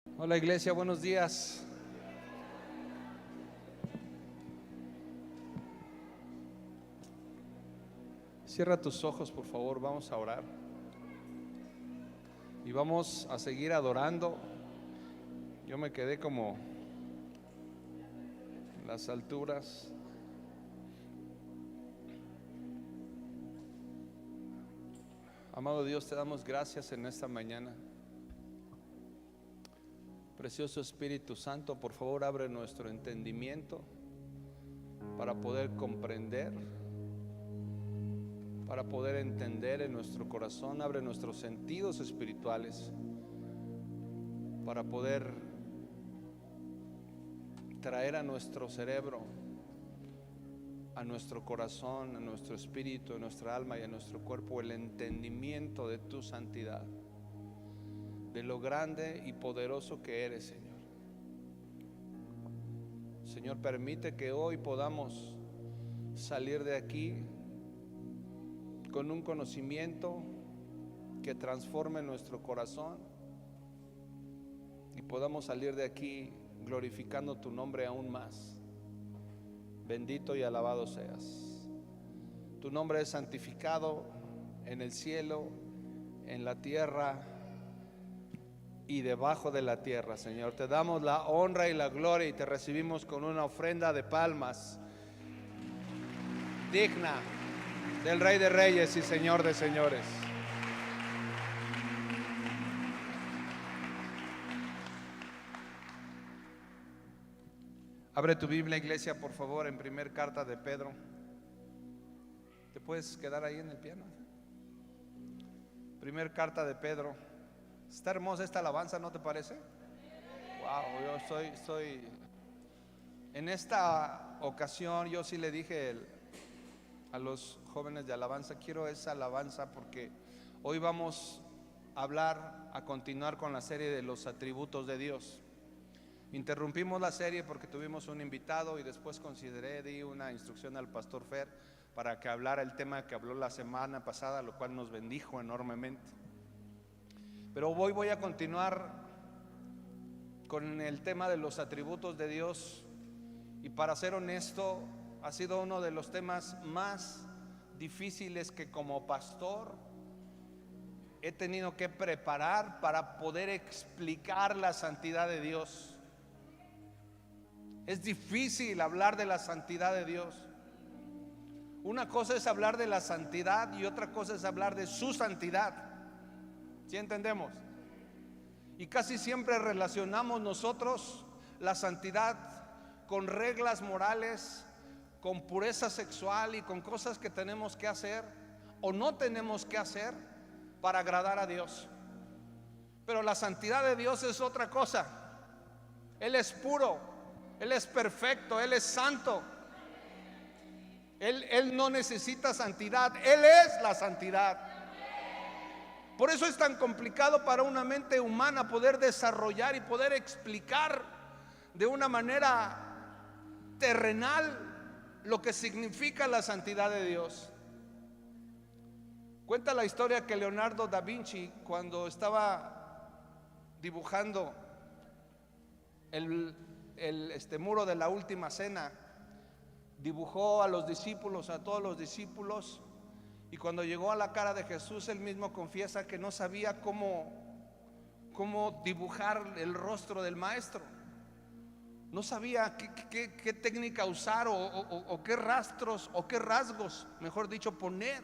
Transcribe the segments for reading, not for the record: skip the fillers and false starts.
Hola iglesia, buenos días. Cierra tus ojos, por favor, vamos a orar. Y vamos a seguir adorando. Yo me quedé como en las alturas. Amado Dios, te damos gracias en esta mañana. Precioso Espíritu Santo, por favor, abre nuestro entendimiento para poder comprender, para poder entender en nuestro corazón. Abre nuestros sentidos espirituales para poder traer a nuestro cerebro, a nuestro corazón, a nuestro espíritu, a nuestra alma y a nuestro cuerpo el entendimiento de tu santidad, de lo grande y poderoso que eres, Señor. Señor, permite que hoy podamos salir de aquí con un conocimiento que transforme nuestro corazón y podamos salir de aquí glorificando tu nombre aún más. Bendito y alabado seas. Tu nombre es santificado en el cielo, en la tierra y debajo de la tierra, Señor. Te damos la honra y la gloria y te recibimos con una ofrenda de palmas digna del Rey de Reyes y Señor de Señores. Abre tu Biblia, iglesia, por favor, en primer carta de Pedro. ¿Te puedes quedar ahí en el piano? Primer carta de Pedro. Está hermosa esta alabanza, ¿no te parece? Wow, yo estoy en esta ocasión, yo sí le dije a los jóvenes de alabanza, quiero esa alabanza porque hoy vamos a hablar, a continuar con la serie de los atributos de Dios. Interrumpimos la serie porque tuvimos un invitado y después di una instrucción al pastor Fer para que hablara el tema que habló la semana pasada, lo cual nos bendijo enormemente. Pero hoy voy a continuar con el tema de los atributos de Dios y, para ser honesto, ha sido uno de los temas más difíciles que como pastor he tenido que preparar para poder explicar la santidad de Dios. Es difícil hablar de la santidad de Dios. Una cosa es hablar de la santidad y otra cosa es hablar de su santidad. ¿Sí entendemos? Y casi siempre relacionamos nosotros la santidad con reglas morales, con pureza sexual y con cosas que tenemos que hacer o no tenemos que hacer para agradar a Dios. Pero la santidad de Dios es otra cosa. Él es puro, Él es perfecto, Él es santo. Él no necesita santidad, Él es la santidad. Por eso es tan complicado para una mente humana poder desarrollar y poder explicar de una manera terrenal lo que significa la santidad de Dios. Cuenta la historia que Leonardo da Vinci, cuando estaba dibujando el muro de la última cena, dibujó a los discípulos, a todos los discípulos, y cuando llegó a la cara de Jesús, él mismo confiesa que no sabía cómo dibujar el rostro del maestro. No sabía qué técnica usar o qué rastros o qué rasgos, mejor dicho, poner.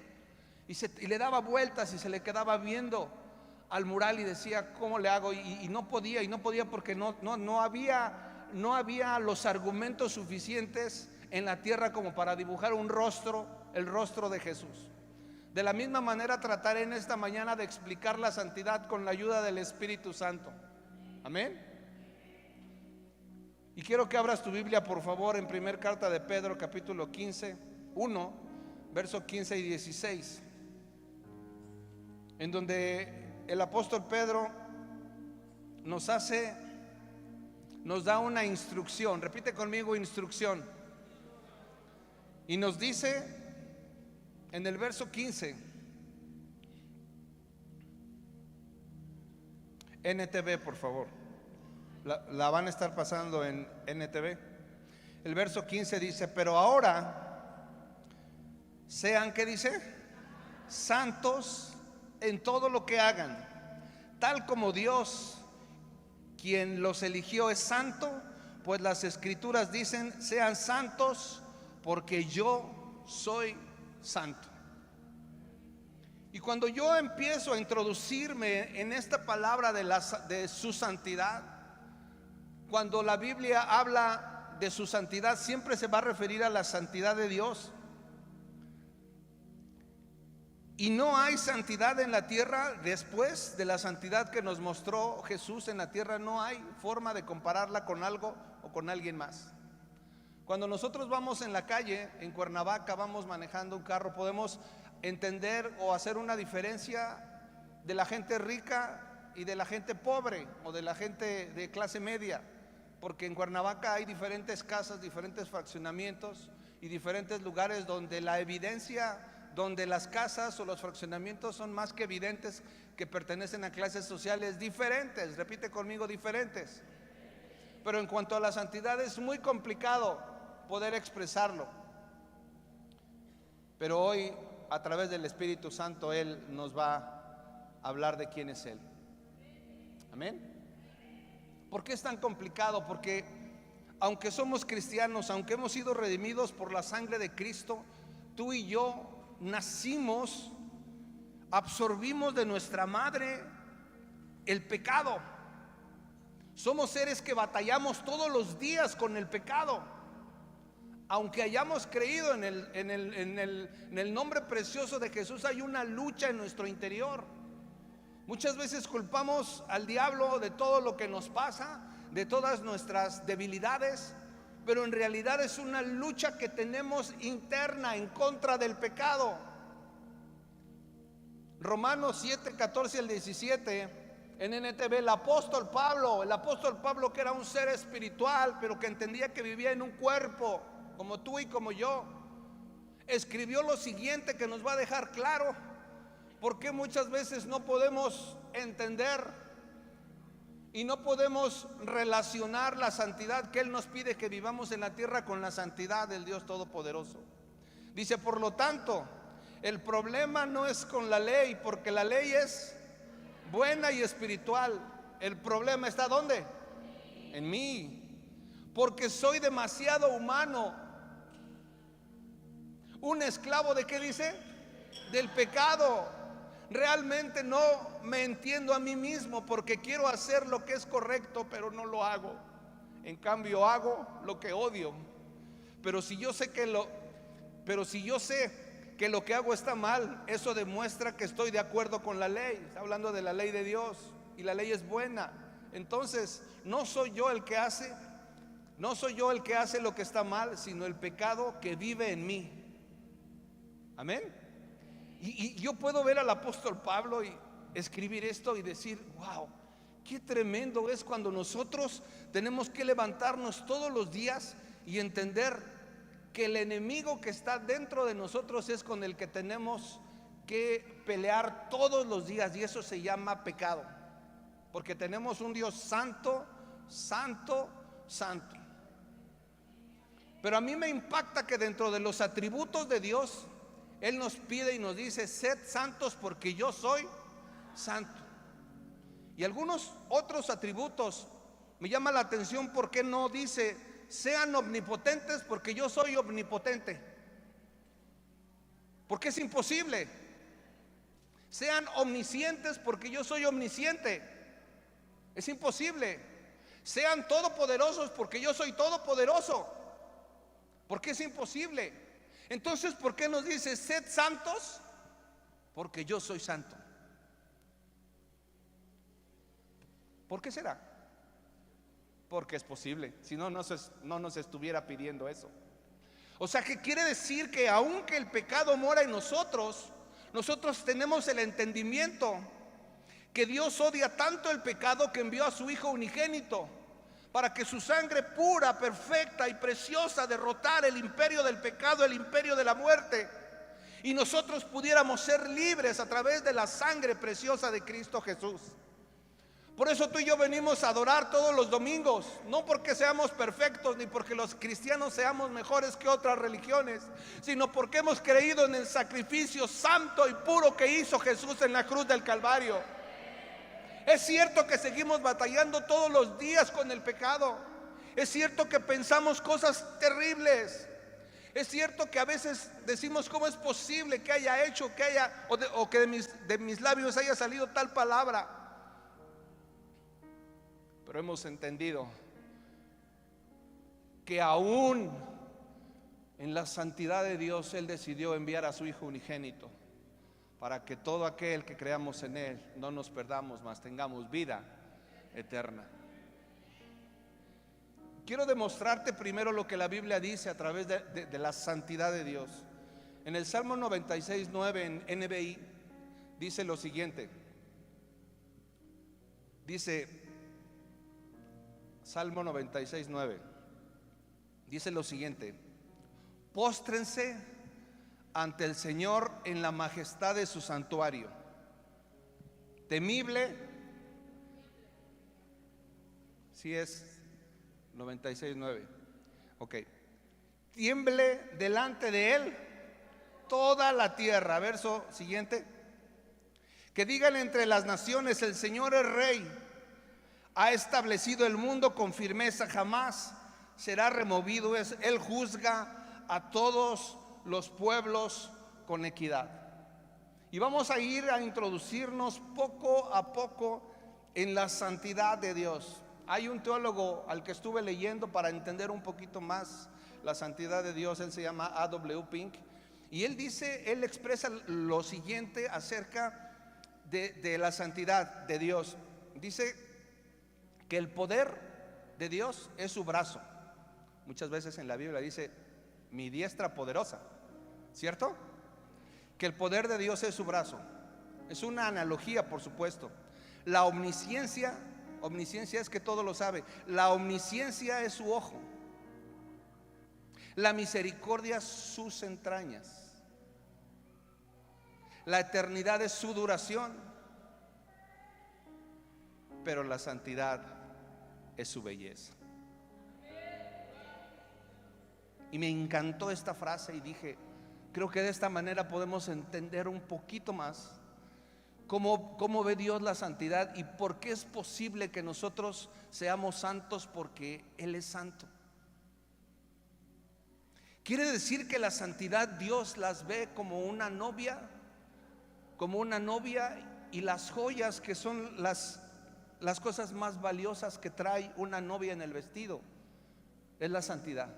Y le daba vueltas y se le quedaba viendo al mural y decía, ¿cómo le hago? Y no podía porque no había los argumentos suficientes en la tierra como para dibujar un rostro, el rostro de Jesús. De la misma manera trataré en esta mañana de explicar la santidad con la ayuda del Espíritu Santo. Amén. Y quiero que abras tu Biblia, por favor, en primer carta de Pedro, capítulo 15, 1, verso 15 y 16, en donde el apóstol Pedro nos da una instrucción. Repite conmigo: instrucción. Y nos dice en el verso 15, NTV, por favor: La van a estar pasando en NTV. El verso 15 dice: pero ahora sean, ¿qué dice? Santos en todo lo que hagan, tal como Dios, quien los eligió, es santo, pues las escrituras dicen: sean santos porque yo soy santo. Y cuando yo empiezo a introducirme en esta palabra de su santidad, cuando la Biblia habla de su santidad, siempre se va a referir a la santidad de Dios. Y no hay santidad en la tierra después de la santidad que nos mostró Jesús en la tierra. No hay forma de compararla con algo o con alguien más. Cuando nosotros vamos en la calle, en Cuernavaca, vamos manejando un carro, podemos entender o hacer una diferencia de la gente rica y de la gente pobre, o de la gente de clase media, porque en Cuernavaca hay diferentes casas, diferentes fraccionamientos y diferentes lugares donde la evidencia, donde las casas o los fraccionamientos son más que evidentes que pertenecen a clases sociales diferentes. Repite conmigo: diferentes. Pero en cuanto a la santidad es muy complicado poder expresarlo. Pero hoy, a través del Espíritu Santo, Él nos va a hablar de quién es Él. Amén. ¿Por qué es tan complicado? Porque aunque somos cristianos, aunque hemos sido redimidos por la sangre de Cristo, tú y yo nacimos, absorbimos de nuestra madre el pecado. Somos seres que batallamos todos los días con el pecado. Aunque hayamos creído en el nombre precioso de Jesús, hay una lucha en nuestro interior. Muchas veces culpamos al diablo de todo lo que nos pasa, de todas nuestras debilidades, pero en realidad es una lucha que tenemos interna en contra del pecado. Romanos 7, 14 al 17, en NTV, el apóstol Pablo, que era un ser espiritual, pero que entendía que vivía en un cuerpo como tú y como yo, escribió lo siguiente que nos va a dejar claro por qué muchas veces no podemos entender y no podemos relacionar la santidad que Él nos pide que vivamos en la tierra con la santidad del Dios Todopoderoso. Dice: por lo tanto, el problema no es con la ley, porque la ley es buena y espiritual. El problema está ¿dónde? En mí, porque soy demasiado humano, un esclavo ¿de qué dice? Del pecado. Realmente no me entiendo a mí mismo, porque quiero hacer lo que es correcto, pero no lo hago. En cambio hago lo que odio. Pero si yo sé que lo que hago está mal, eso demuestra que estoy de acuerdo con la ley. Está hablando de la ley de Dios, y la ley es buena. Entonces no soy yo el que hace lo que está mal, sino el pecado que vive en mí. Amén. Y yo puedo ver al apóstol Pablo y escribir esto y decir: wow, qué tremendo es cuando nosotros tenemos que levantarnos todos los días y entender que el enemigo que está dentro de nosotros es con el que tenemos que pelear todos los días, y eso se llama pecado, porque tenemos un Dios santo, santo, santo. Pero a mí me impacta que dentro de los atributos de Dios, Él nos pide y nos dice: sed santos porque yo soy santo. Y algunos otros atributos me llama la atención, porque no dice: sean omnipotentes porque yo soy omnipotente, porque es imposible. Sean omniscientes porque yo soy omnisciente, es imposible. Sean todopoderosos porque yo soy todopoderoso, porque es imposible. Entonces, ¿por qué nos dice sed santos? Porque yo soy santo. ¿Por qué será? Porque es posible, si no, no nos estuviera pidiendo eso. O sea, que quiere decir que aunque el pecado mora en nosotros, nosotros tenemos el entendimiento que Dios odia tanto el pecado que envió a su Hijo unigénito, para que su sangre pura, perfecta y preciosa derrotara el imperio del pecado, el imperio de la muerte, y nosotros pudiéramos ser libres a través de la sangre preciosa de Cristo Jesús. Por eso tú y yo venimos a adorar todos los domingos, no porque seamos perfectos ni porque los cristianos seamos mejores que otras religiones, sino porque hemos creído en el sacrificio santo y puro que hizo Jesús en la cruz del Calvario. Es cierto que seguimos batallando todos los días con el pecado. Es cierto que pensamos cosas terribles. Es cierto que a veces decimos: ¿cómo es posible que haya hecho, o que de mis labios haya salido tal palabra? Pero hemos entendido que aún en la santidad de Dios Él decidió enviar a su Hijo unigénito, para que todo aquel que creamos en Él no nos perdamos, mas tengamos vida eterna. Quiero demostrarte primero lo que la Biblia dice a través de la santidad de Dios. En el Salmo 96:9 en NBI dice lo siguiente. Dice Salmo 96:9, dice lo siguiente: póstrense ante el Señor en la majestad de su santuario, temible. Si es 96:9, ok. Tiemble delante de Él toda la tierra. Verso siguiente: que digan entre las naciones: el Señor es Rey. Ha establecido el mundo con firmeza, jamás será removido. Él juzga a todos los pueblos con equidad. Y vamos a ir a introducirnos poco a poco en la santidad de Dios. Hay un teólogo al que estuve leyendo para entender un poquito más la santidad de Dios. Él se llama A.W. Pink, y él expresa lo siguiente acerca de la santidad de Dios. Dice que el poder de Dios es su brazo. Muchas veces en la Biblia dice: mi diestra poderosa, ¿cierto? Que el poder de Dios es su brazo. Es una analogía, por supuesto. La omnisciencia es que todo lo sabe. La omnisciencia es su ojo. La misericordia sus entrañas. La eternidad es su duración. Pero la santidad es su belleza. Y me encantó esta frase y dije: creo que de esta manera podemos entender un poquito más cómo ve Dios la santidad y por qué es posible que nosotros seamos santos, porque Él es santo. Quiere decir que la santidad Dios las ve como una novia, y las joyas, que son las cosas más valiosas que trae una novia en el vestido, es la santidad.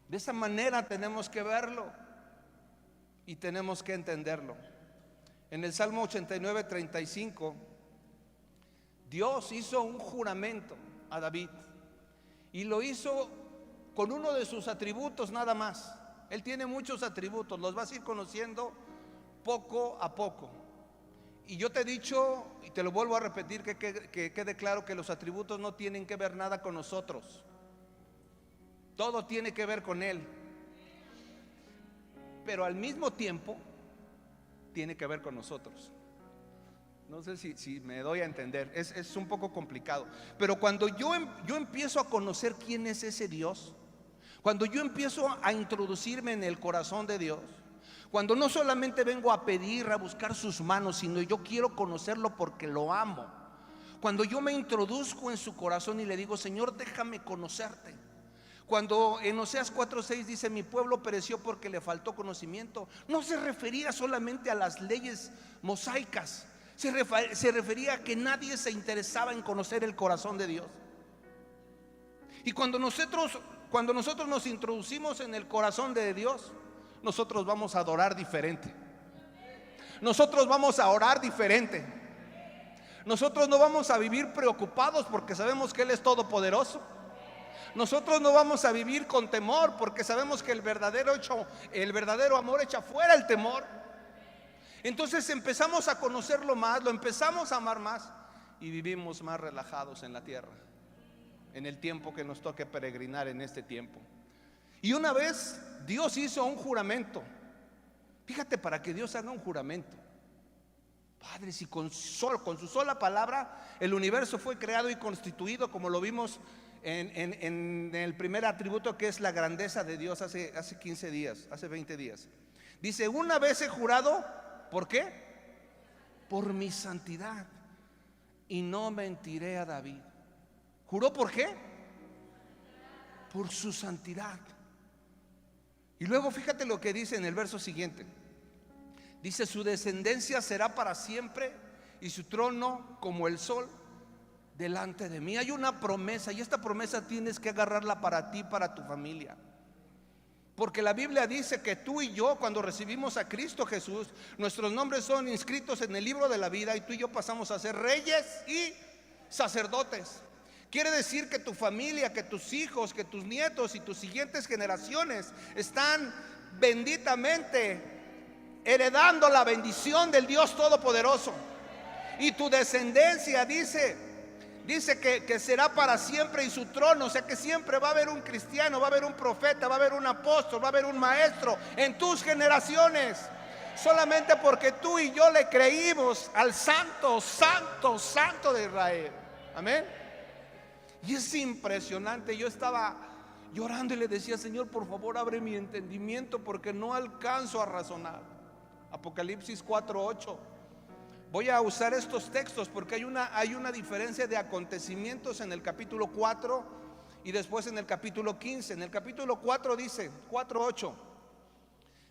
De esa manera tenemos que verlo y tenemos que entenderlo. En el Salmo 89:35, Dios hizo un juramento a David, y lo hizo con uno de sus atributos nada más. Él tiene muchos atributos, los vas a ir conociendo poco a poco. Y yo te he dicho, y te lo vuelvo a repetir, que quede claro que los atributos no tienen que ver nada con nosotros. Todo tiene que ver con Él. Pero al mismo tiempo tiene que ver con nosotros. No sé si me doy a entender. Es un poco complicado. Pero cuando yo empiezo a conocer quién es ese Dios, cuando yo empiezo a introducirme en el corazón de Dios, cuando no solamente vengo a pedir, a buscar sus manos, sino yo quiero conocerlo porque lo amo. Cuando yo me introduzco en su corazón y le digo: Señor, déjame conocerte. Cuando en Oseas 4:6 dice: mi pueblo pereció porque le faltó conocimiento, no se refería solamente a las leyes mosaicas, se refería a que nadie se interesaba en conocer el corazón de Dios. Y cuando nosotros nos introducimos en el corazón de Dios, nosotros vamos a adorar diferente. Nosotros vamos a orar diferente. Nosotros no vamos a vivir preocupados porque sabemos que Él es todopoderoso. Nosotros no vamos a vivir con temor porque sabemos que el verdadero amor echa fuera el temor. Entonces empezamos a conocerlo más, lo empezamos a amar más y vivimos más relajados en la tierra, en el tiempo que nos toque peregrinar en este tiempo. Y una vez Dios hizo un juramento. Fíjate, para que Dios haga un juramento, Padre, si con su sola palabra el universo fue creado y constituido, como lo vimos en el primer atributo, que es la grandeza de Dios, hace 15 días, hace 20 días. Dice: una vez he jurado, ¿por qué? Por mi santidad, y no mentiré a David. ¿Juró por qué? Por su santidad. Y luego fíjate lo que dice en el verso siguiente. Dice: su descendencia será para siempre, y su trono como el sol delante de mí. Hay una promesa, y esta promesa tienes que agarrarla para ti, para tu familia. Porque la Biblia dice que tú y yo, cuando recibimos a Cristo Jesús, nuestros nombres son inscritos en el libro de la vida, y tú y yo pasamos a ser reyes y sacerdotes. Quiere decir que tu familia, que tus hijos, que tus nietos y tus siguientes generaciones están benditamente heredando la bendición del Dios Todopoderoso. Y tu descendencia dice que será para siempre, y su trono, o sea que siempre va a haber un cristiano, va a haber un profeta, va a haber un apóstol, va a haber un maestro en tus generaciones, solamente porque tú y yo le creímos al santo, santo, santo de Israel. Amén. Y es impresionante. Yo estaba llorando y le decía: Señor, por favor, abre mi entendimiento, porque no alcanzo a razonar. Apocalipsis 4:8. Voy a usar estos textos porque hay una diferencia de acontecimientos en el capítulo 4 y después en el capítulo 15. En el capítulo 4 dice, 4:8,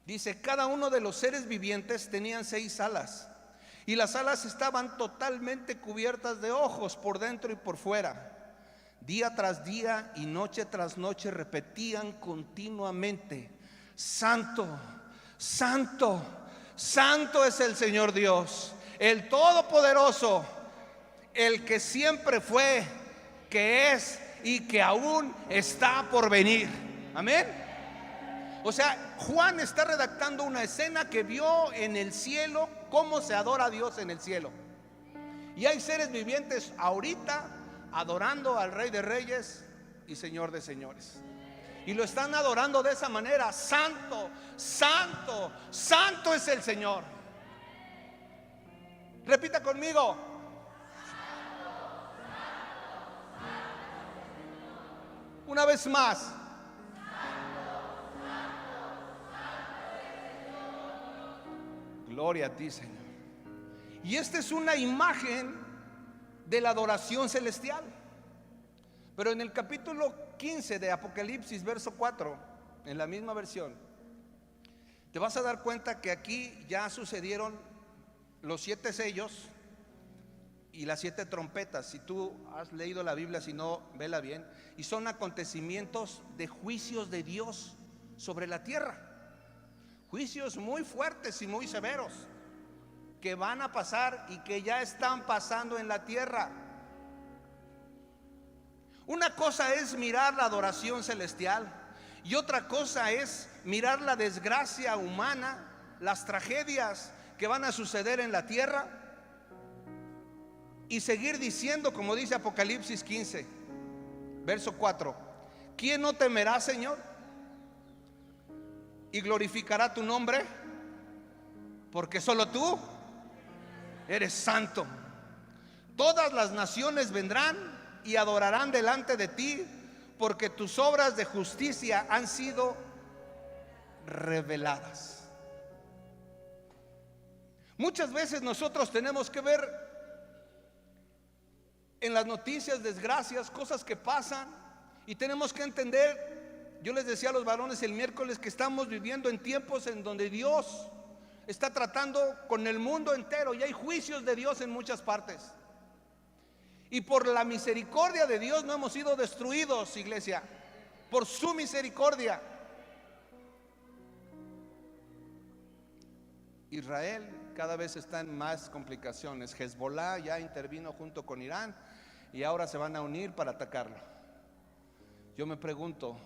dice: cada uno de los seres vivientes tenían 6 alas, y las alas estaban totalmente cubiertas de ojos por dentro y por fuera. Día tras día y noche tras noche repetían continuamente: santo, santo, santo es el Señor Dios, el Todopoderoso, el que siempre fue, que es y que aún está por venir. Amén. O sea, Juan está redactando una escena que vio en el cielo, cómo se adora a Dios en el cielo. Y hay seres vivientes ahorita adorando al Rey de Reyes y Señor de Señores, y lo están adorando de esa manera: santo, santo, santo es el Señor. Repita conmigo: una vez más. Gloria a ti, Señor. Y esta es una imagen de la adoración celestial. Pero en el capítulo 15 de Apocalipsis, verso 4, en la misma versión, te vas a dar cuenta que aquí ya sucedieron los 7 sellos y las 7 trompetas. Si tú has leído la Biblia, si no, vela bien. Y son acontecimientos de juicios de Dios sobre la tierra. Juicios muy fuertes y muy severos que van a pasar y que ya están pasando en la tierra. Una cosa es mirar la adoración celestial, y otra cosa es mirar la desgracia humana, las tragedias que van a suceder en la tierra, y seguir diciendo, como dice Apocalipsis 15, verso 4: ¿quién no temerá, Señor, y glorificará tu nombre? Porque solo tú eres santo. Todas las naciones vendrán y adorarán delante de ti, porque tus obras de justicia han sido reveladas. Muchas veces nosotros tenemos que ver en las noticias desgracias, cosas que pasan, y tenemos que entender. Yo les decía a los varones el miércoles que estamos viviendo en tiempos en donde Dios está tratando con el mundo entero, y hay juicios de Dios en muchas partes. Y por la misericordia de Dios no hemos sido destruidos, iglesia, por su misericordia. Israel cada vez está en más complicaciones. Hezbollah ya intervino junto con Irán, y ahora se van a unir para atacarlo. Yo me pregunto,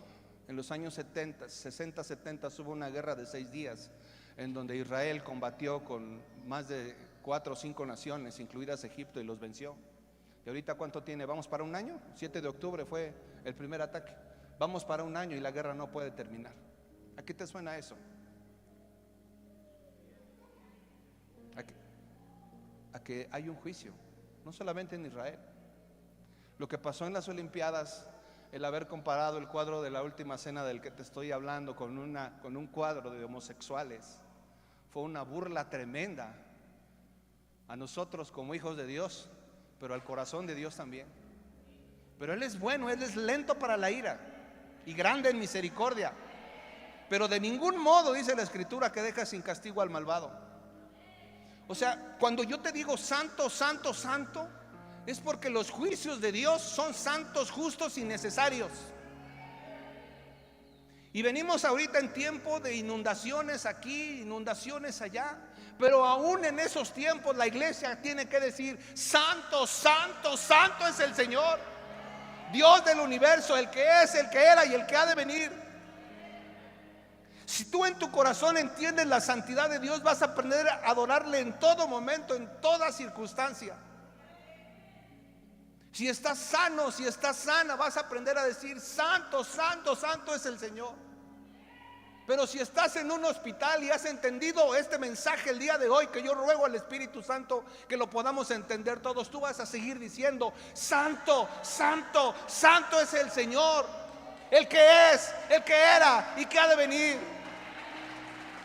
en los años 70, 60, 70 hubo una guerra de 6 días en donde Israel combatió con más de 4 o 5 naciones, incluidas Egipto, y los venció. ¿Y ahorita cuánto tiene? ¿Vamos para un año? 7 de octubre fue el primer ataque. Vamos para un año y la guerra no puede terminar. ¿A qué te suena eso? a que hay un juicio, no solamente en Israel. Lo que pasó en las Olimpiadas, el haber comparado el cuadro de la última cena del que te estoy hablando con un cuadro de homosexuales, fue una burla tremenda a nosotros como hijos de Dios, pero al corazón de Dios también. Pero Él es bueno, Él es lento para la ira y grande en misericordia, pero de ningún modo, dice la Escritura, que deja sin castigo al malvado. O sea, cuando yo te digo santo, santo, santo, es porque los juicios de Dios son santos, justos y necesarios. Y venimos ahorita en tiempo de inundaciones aquí, inundaciones allá, pero aún en esos tiempos la iglesia tiene que decir: santo, santo, santo es el Señor, Dios del universo, el que es, el que era y el que ha de venir. Si tú en tu corazón entiendes la santidad de Dios, vas a aprender a adorarle en todo momento, en toda circunstancia. Si estás sano, si estás sana, vas a aprender a decir: santo, santo, santo es el Señor. Pero si estás en un hospital y has entendido este mensaje el día de hoy, que yo ruego al Espíritu Santo que lo podamos entender todos, tú vas a seguir diciendo: santo, santo, santo es el Señor, el que es, el que era y que ha de venir.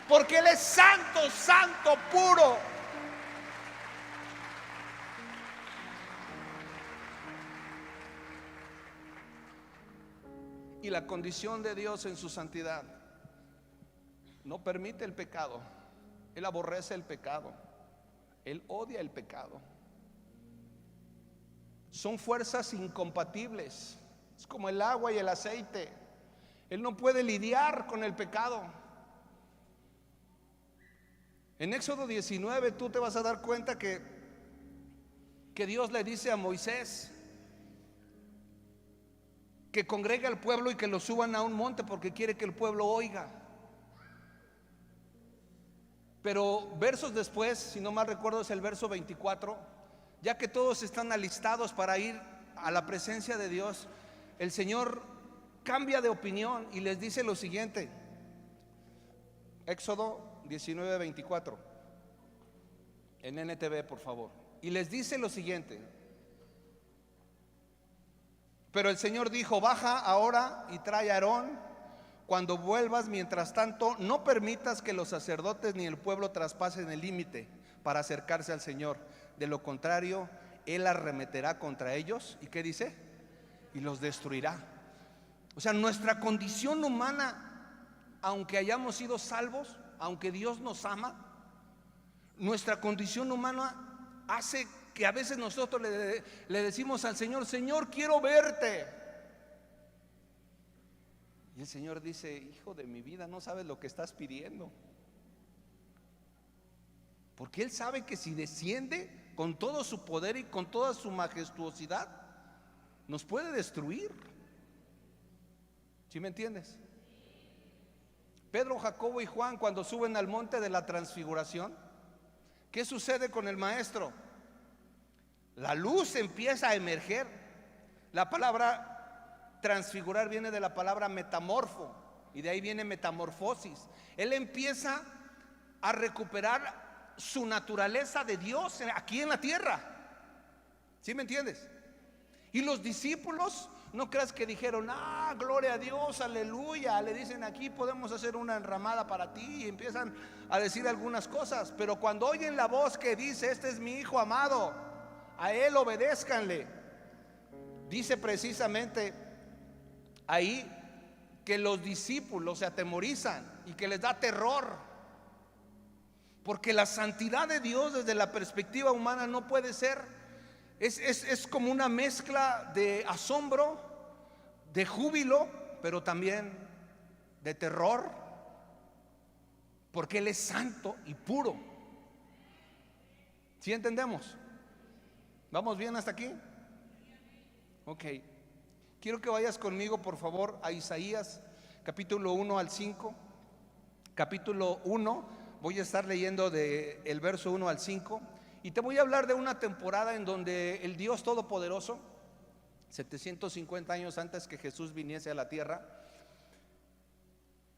Porque Él es santo, santo, puro. Y la condición de Dios en su santidad no permite el pecado. Él aborrece el pecado, Él odia el pecado. Son fuerzas incompatibles. Es como el agua y el aceite. Él no puede lidiar con el pecado. En Éxodo 19 tú te vas a dar cuenta que Dios le dice a Moisés que congregue al pueblo y que lo suban a un monte, porque quiere que el pueblo oiga. Pero versos después, si no mal recuerdo es el verso 24, ya que todos están alistados para ir a la presencia de Dios, el Señor cambia de opinión y les dice lo siguiente. Éxodo 19:24 en NTV, por favor. Y les dice lo siguiente: pero el Señor dijo: baja ahora y trae a Aarón. Cuando vuelvas, mientras tanto, no permitas que los sacerdotes ni el pueblo traspasen el límite para acercarse al Señor. De lo contrario, Él arremeterá contra ellos. ¿Y qué dice? Y los destruirá. O sea, nuestra condición humana, aunque hayamos sido salvos, aunque Dios nos ama, nuestra condición humana hace que a veces nosotros le decimos al Señor: Señor, quiero verte. Y el Señor dice: hijo de mi vida, no sabes lo que estás pidiendo. Porque Él sabe que si desciende con todo su poder y con toda su majestuosidad, nos puede destruir. ¿Sí me entiendes? Pedro, Jacobo y Juan, cuando suben al monte de la transfiguración, ¿qué sucede con el maestro? La luz empieza a emerger. La palabra transfigurar viene de la palabra metamorfo, y de ahí viene metamorfosis. Él empieza a recuperar su naturaleza de Dios aquí en la tierra. ¿Sí me entiendes? Y los discípulos, no creas que dijeron: ah, gloria a Dios, aleluya. Le dicen: aquí podemos hacer una enramada para ti, y empiezan a decir algunas cosas. Pero cuando oyen la voz que dice: este es mi hijo amado, a Él obedézcanle, dice precisamente ahí que los discípulos se atemorizan y que les da terror, porque la santidad de Dios desde la perspectiva humana no puede ser. Es como una mezcla de asombro, de júbilo, pero también de terror, porque Él es santo y puro. ¿Sí entendemos? ¿Vamos bien hasta aquí? Ok. Quiero que vayas conmigo, por favor, a Isaías capítulo 1 al 5. Capítulo 1, voy a estar leyendo del verso 1 al 5. Y te voy a hablar de una temporada en donde el Dios Todopoderoso, 750 años antes que Jesús viniese a la tierra,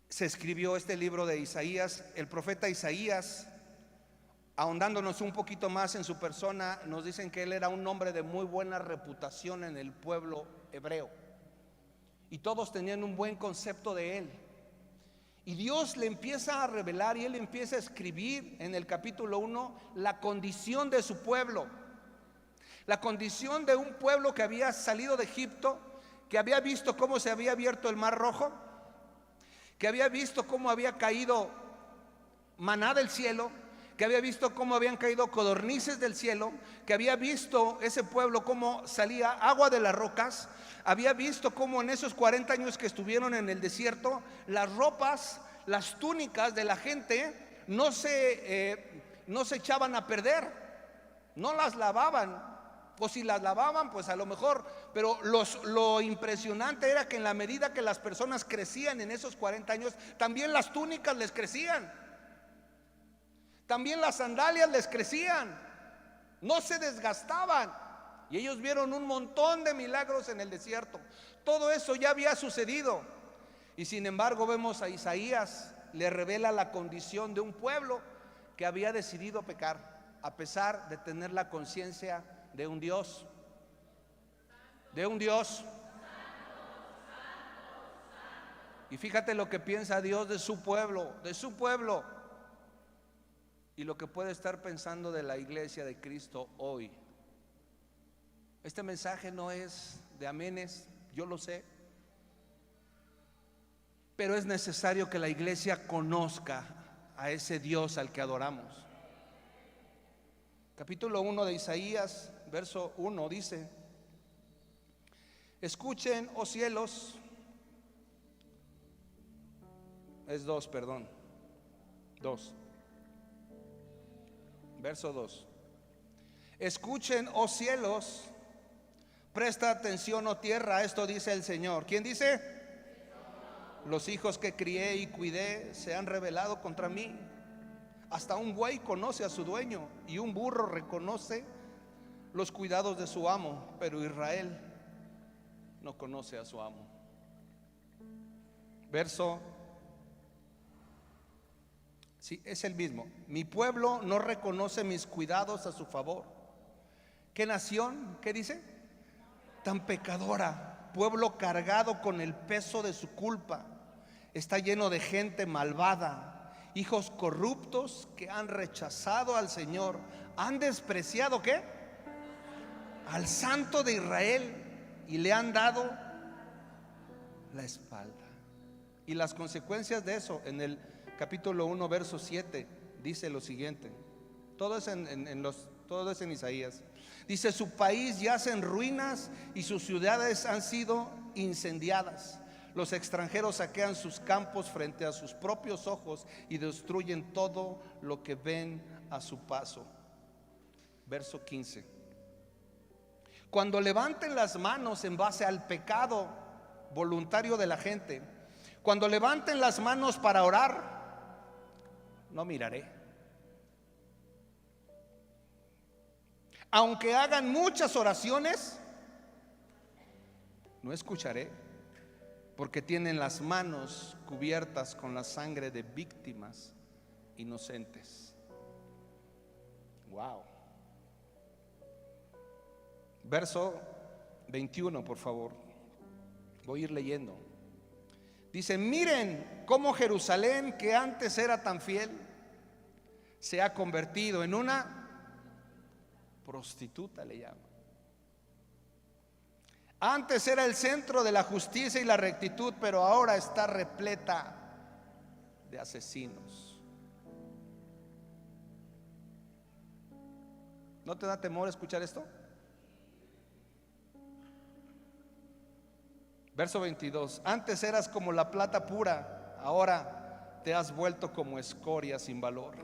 se escribió este libro de Isaías. El profeta Isaías ahondándonos un poquito más en su persona, nos dicen que él era un hombre de muy buena reputación en el pueblo hebreo, y todos tenían un buen concepto de él. Y Dios le empieza a revelar y él empieza a escribir en el capítulo 1 la condición de su pueblo, la condición de un pueblo que había salido de Egipto, que había visto cómo se había abierto el mar rojo, que había visto cómo había caído maná del cielo, que había visto cómo habían caído codornices del cielo, que había visto ese pueblo cómo salía agua de las rocas, había visto cómo en esos 40 años que estuvieron en el desierto, las ropas, las túnicas de la gente no se echaban a perder, no las lavaban, o si las lavaban pues a lo mejor, pero lo impresionante era que en la medida que las personas crecían en esos 40 años, también las túnicas les crecían, también las sandalias les crecían, no se desgastaban. Y ellos vieron un montón de milagros en el desierto. Todo eso ya había sucedido. Y sin embargo vemos a Isaías, le revela la condición de un pueblo que había decidido pecar, a pesar de tener la conciencia de un Dios. De un Dios. Y fíjate lo que piensa Dios de su pueblo, de su pueblo. Y lo que puede estar pensando de la iglesia de Cristo hoy. Este mensaje no es de amenes, yo lo sé, pero es necesario que la iglesia conozca a ese Dios al que adoramos. Capítulo 1 de Isaías, verso 1 dice: escuchen, oh cielos, es 2, perdón, 2, verso 2. Escuchen, oh cielos, presta atención, oh tierra, esto dice el Señor. ¿Quién dice? Los hijos que crié y cuidé se han rebelado contra mí. Hasta un buey conoce a su dueño y un burro reconoce los cuidados de su amo, pero Israel no conoce a su amo. Verso, sí, es el mismo. Mi pueblo no reconoce mis cuidados a su favor. ¿Qué nación? ¿Qué dice? Tan pecadora, pueblo cargado con el peso de su culpa. Está lleno de gente malvada, hijos corruptos que han rechazado al Señor. Han despreciado ¿qué? Al Santo de Israel y le han dado la espalda. Y las consecuencias de eso, en el capítulo 1 verso 7 dice lo siguiente. Todo es en Isaías. Dice: su país yace en ruinas y sus ciudades han sido incendiadas. Los extranjeros saquean sus campos frente a sus propios ojos y destruyen todo lo que ven a su paso. Verso 15. Cuando levanten las manos en base al pecado voluntario de la gente, cuando levanten las manos para orar, no miraré. Aunque hagan muchas oraciones, no escucharé, porque tienen las manos cubiertas con la sangre de víctimas inocentes. Wow. Verso 21, por favor. Voy a ir leyendo. Dice: miren cómo Jerusalén, que antes era tan fiel, se ha convertido en una prostituta, le llama. Antes era el centro de la justicia y la rectitud, pero ahora está repleta de asesinos. ¿No te da temor escuchar esto? Verso 22. Antes eras como la plata pura, ahora te has vuelto como escoria sin valor.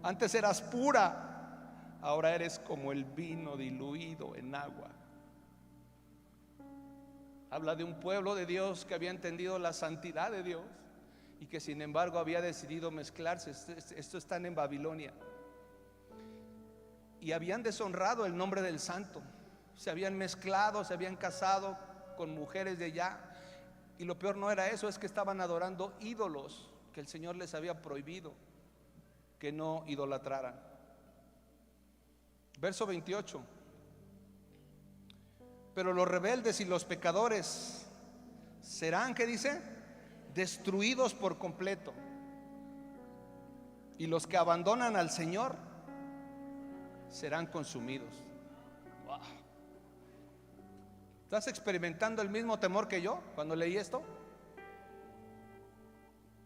Antes eras pura, ahora eres como el vino diluido en agua. Habla de un pueblo de Dios que había entendido la santidad de Dios y que sin embargo había decidido mezclarse. Esto están en Babilonia. Y habían deshonrado el nombre del santo. Se habían mezclado, se habían casado con mujeres de allá. Y lo peor no era eso, es que estaban adorando ídolos que el Señor les había prohibido que no idolatraran. Verso 28. Pero los rebeldes y los pecadores serán, ¿qué dice? Destruidos por completo. Y los que abandonan al Señor serán consumidos. Wow. ¿Estás experimentando el mismo temor que yo cuando leí esto?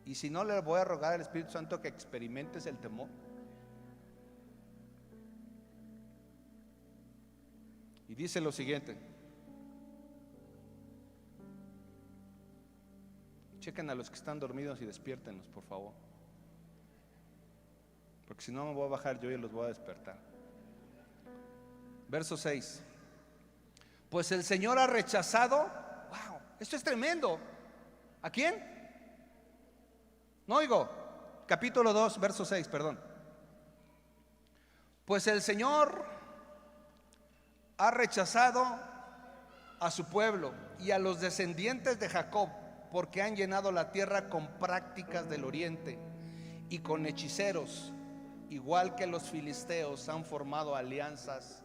Y si no, le voy a rogar al Espíritu Santo que experimentes el temor. Y dice lo siguiente. Chequen a los que están dormidos y despiértenlos, por favor. Porque si no, me voy a bajar yo y los voy a despertar. Verso 6. Pues el Señor ha rechazado. Wow, esto es tremendo. ¿A quién? No oigo. Capítulo 2, verso 6, perdón. Pues el Señor ha rechazado a su pueblo y a los descendientes de Jacob, porque han llenado la tierra con prácticas del oriente y con hechiceros, igual que los filisteos han formado alianzas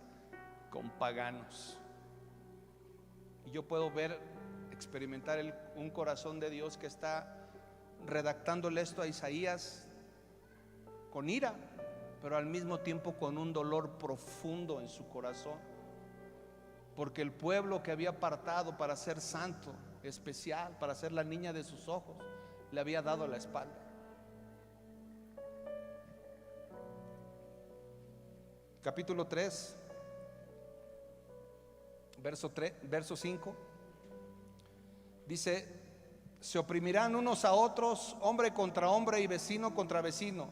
con paganos. Y yo puedo ver, experimentar un corazón de Dios que está redactándole esto a Isaías con ira, pero al mismo tiempo con un dolor profundo en su corazón, porque el pueblo que había apartado para ser santo, especial, para ser la niña de sus ojos, le había dado la espalda. Capítulo 3, verso 5 dice: se oprimirán unos a otros, hombre contra hombre y vecino contra vecino.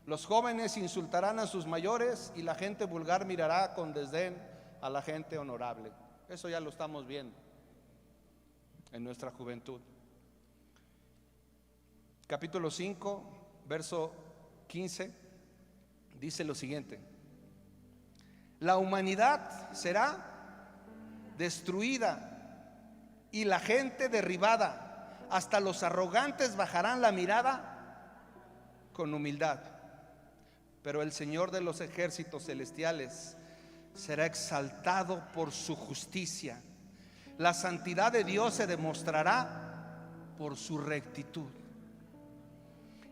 Los jóvenes insultarán a sus mayores y la gente vulgar mirará con desdén a la gente honorable. Eso ya lo estamos viendo en nuestra juventud. Capítulo 5, verso 15 dice lo siguiente: la humanidad será destruida y la gente derribada. Hasta los arrogantes bajarán la mirada con humildad. Pero el Señor de los ejércitos celestiales será exaltado por su justicia. La santidad de Dios se demostrará por su rectitud.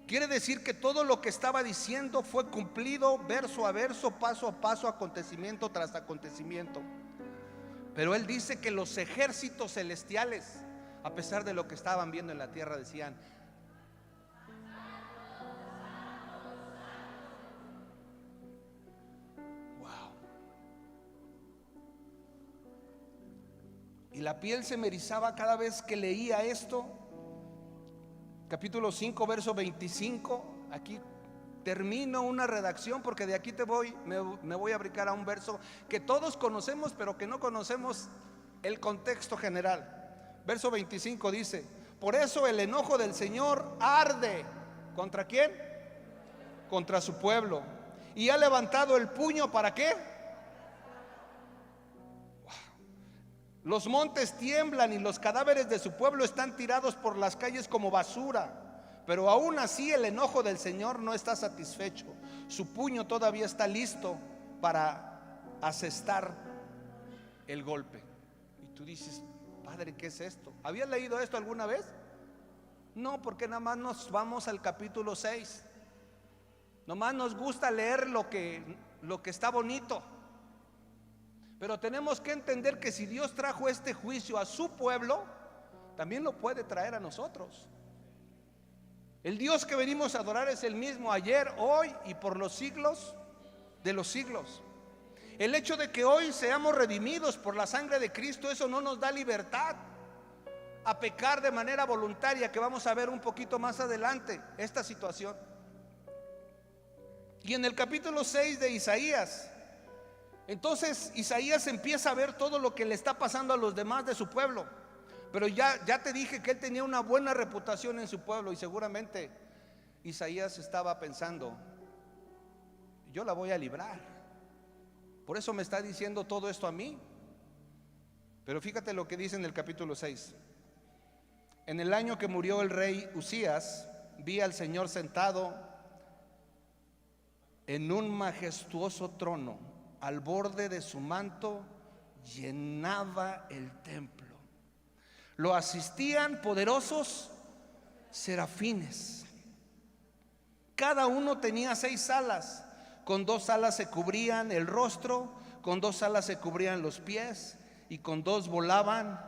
Quiere decir que todo lo que estaba diciendo fue cumplido verso a verso, paso a paso, acontecimiento tras acontecimiento. Pero él dice que los ejércitos celestiales, a pesar de lo que estaban viendo en la tierra, decían: wow. Y la piel se me erizaba cada vez que leía esto. Capítulo 5, verso 25. Aquí termino una redacción, porque de aquí me voy a brincar a un verso que todos conocemos, pero que no conocemos el contexto general. Verso 25 dice: por eso el enojo del Señor arde. ¿Contra quién? Contra su pueblo. Y ha levantado el puño, ¿para qué? Los montes tiemblan y los cadáveres de su pueblo están tirados por las calles como basura. Pero aún así el enojo del Señor no está satisfecho. Su puño todavía está listo para asestar el golpe. Y tú dices: Padre, ¿qué es esto? ¿Habías leído esto alguna vez? No, porque nada más nos vamos al capítulo 6. Nomás nos gusta leer lo que está bonito. Pero tenemos que entender que si Dios trajo este juicio a su pueblo, también lo puede traer a nosotros. El Dios que venimos a adorar es el mismo ayer, hoy y por los siglos de los siglos. El hecho de que hoy seamos redimidos por la sangre de Cristo, eso no nos da libertad a pecar de manera voluntaria, que vamos a ver un poquito más adelante esta situación. Y en el capítulo 6 de Isaías, entonces Isaías empieza a ver todo lo que le está pasando a los demás de su pueblo. Pero ya te dije que él tenía una buena reputación en su pueblo, y seguramente Isaías estaba pensando: yo la voy a librar, por eso me está diciendo todo esto a mí. Pero fíjate lo que dice en el capítulo 6. En el año que murió el rey Usías, vi al Señor sentado en un majestuoso trono al borde de su manto llenaba el templo. Lo asistían poderosos serafines. Cada uno tenía 6 alas. Con 2 alas se cubrían el rostro, con 2 alas se cubrían los pies, y con 2 volaban.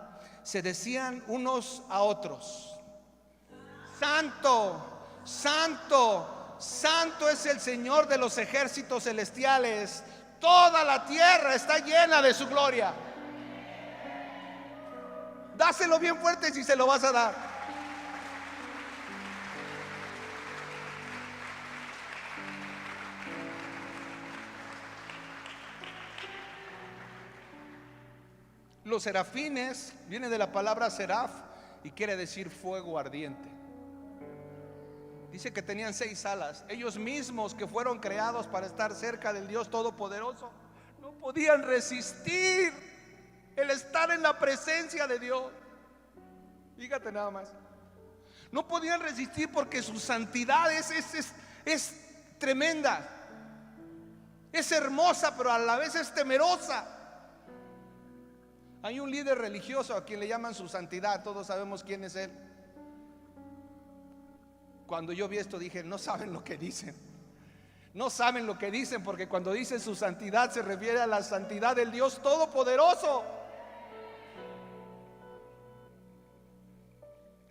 Se decían unos a otros: Santo, Santo, Santo es el Señor de los ejércitos celestiales. Toda la tierra está llena de su gloria. Dáselo bien fuerte si se lo vas a dar. Los serafines viene de la palabra seraf y quiere decir fuego ardiente. Dice que tenían 6 alas. Ellos mismos, que fueron creados para estar cerca del Dios Todopoderoso, no podían resistir el estar en la presencia de Dios. Fíjate nada más. No podían resistir porque su santidad es tremenda. Es hermosa, pero a la vez es temerosa. Hay un líder religioso a quien le llaman su santidad. Todos sabemos quién es él. Cuando yo vi esto dije: no saben lo que dicen. No saben lo que dicen, porque cuando dice su santidad se refiere a la santidad del Dios Todopoderoso.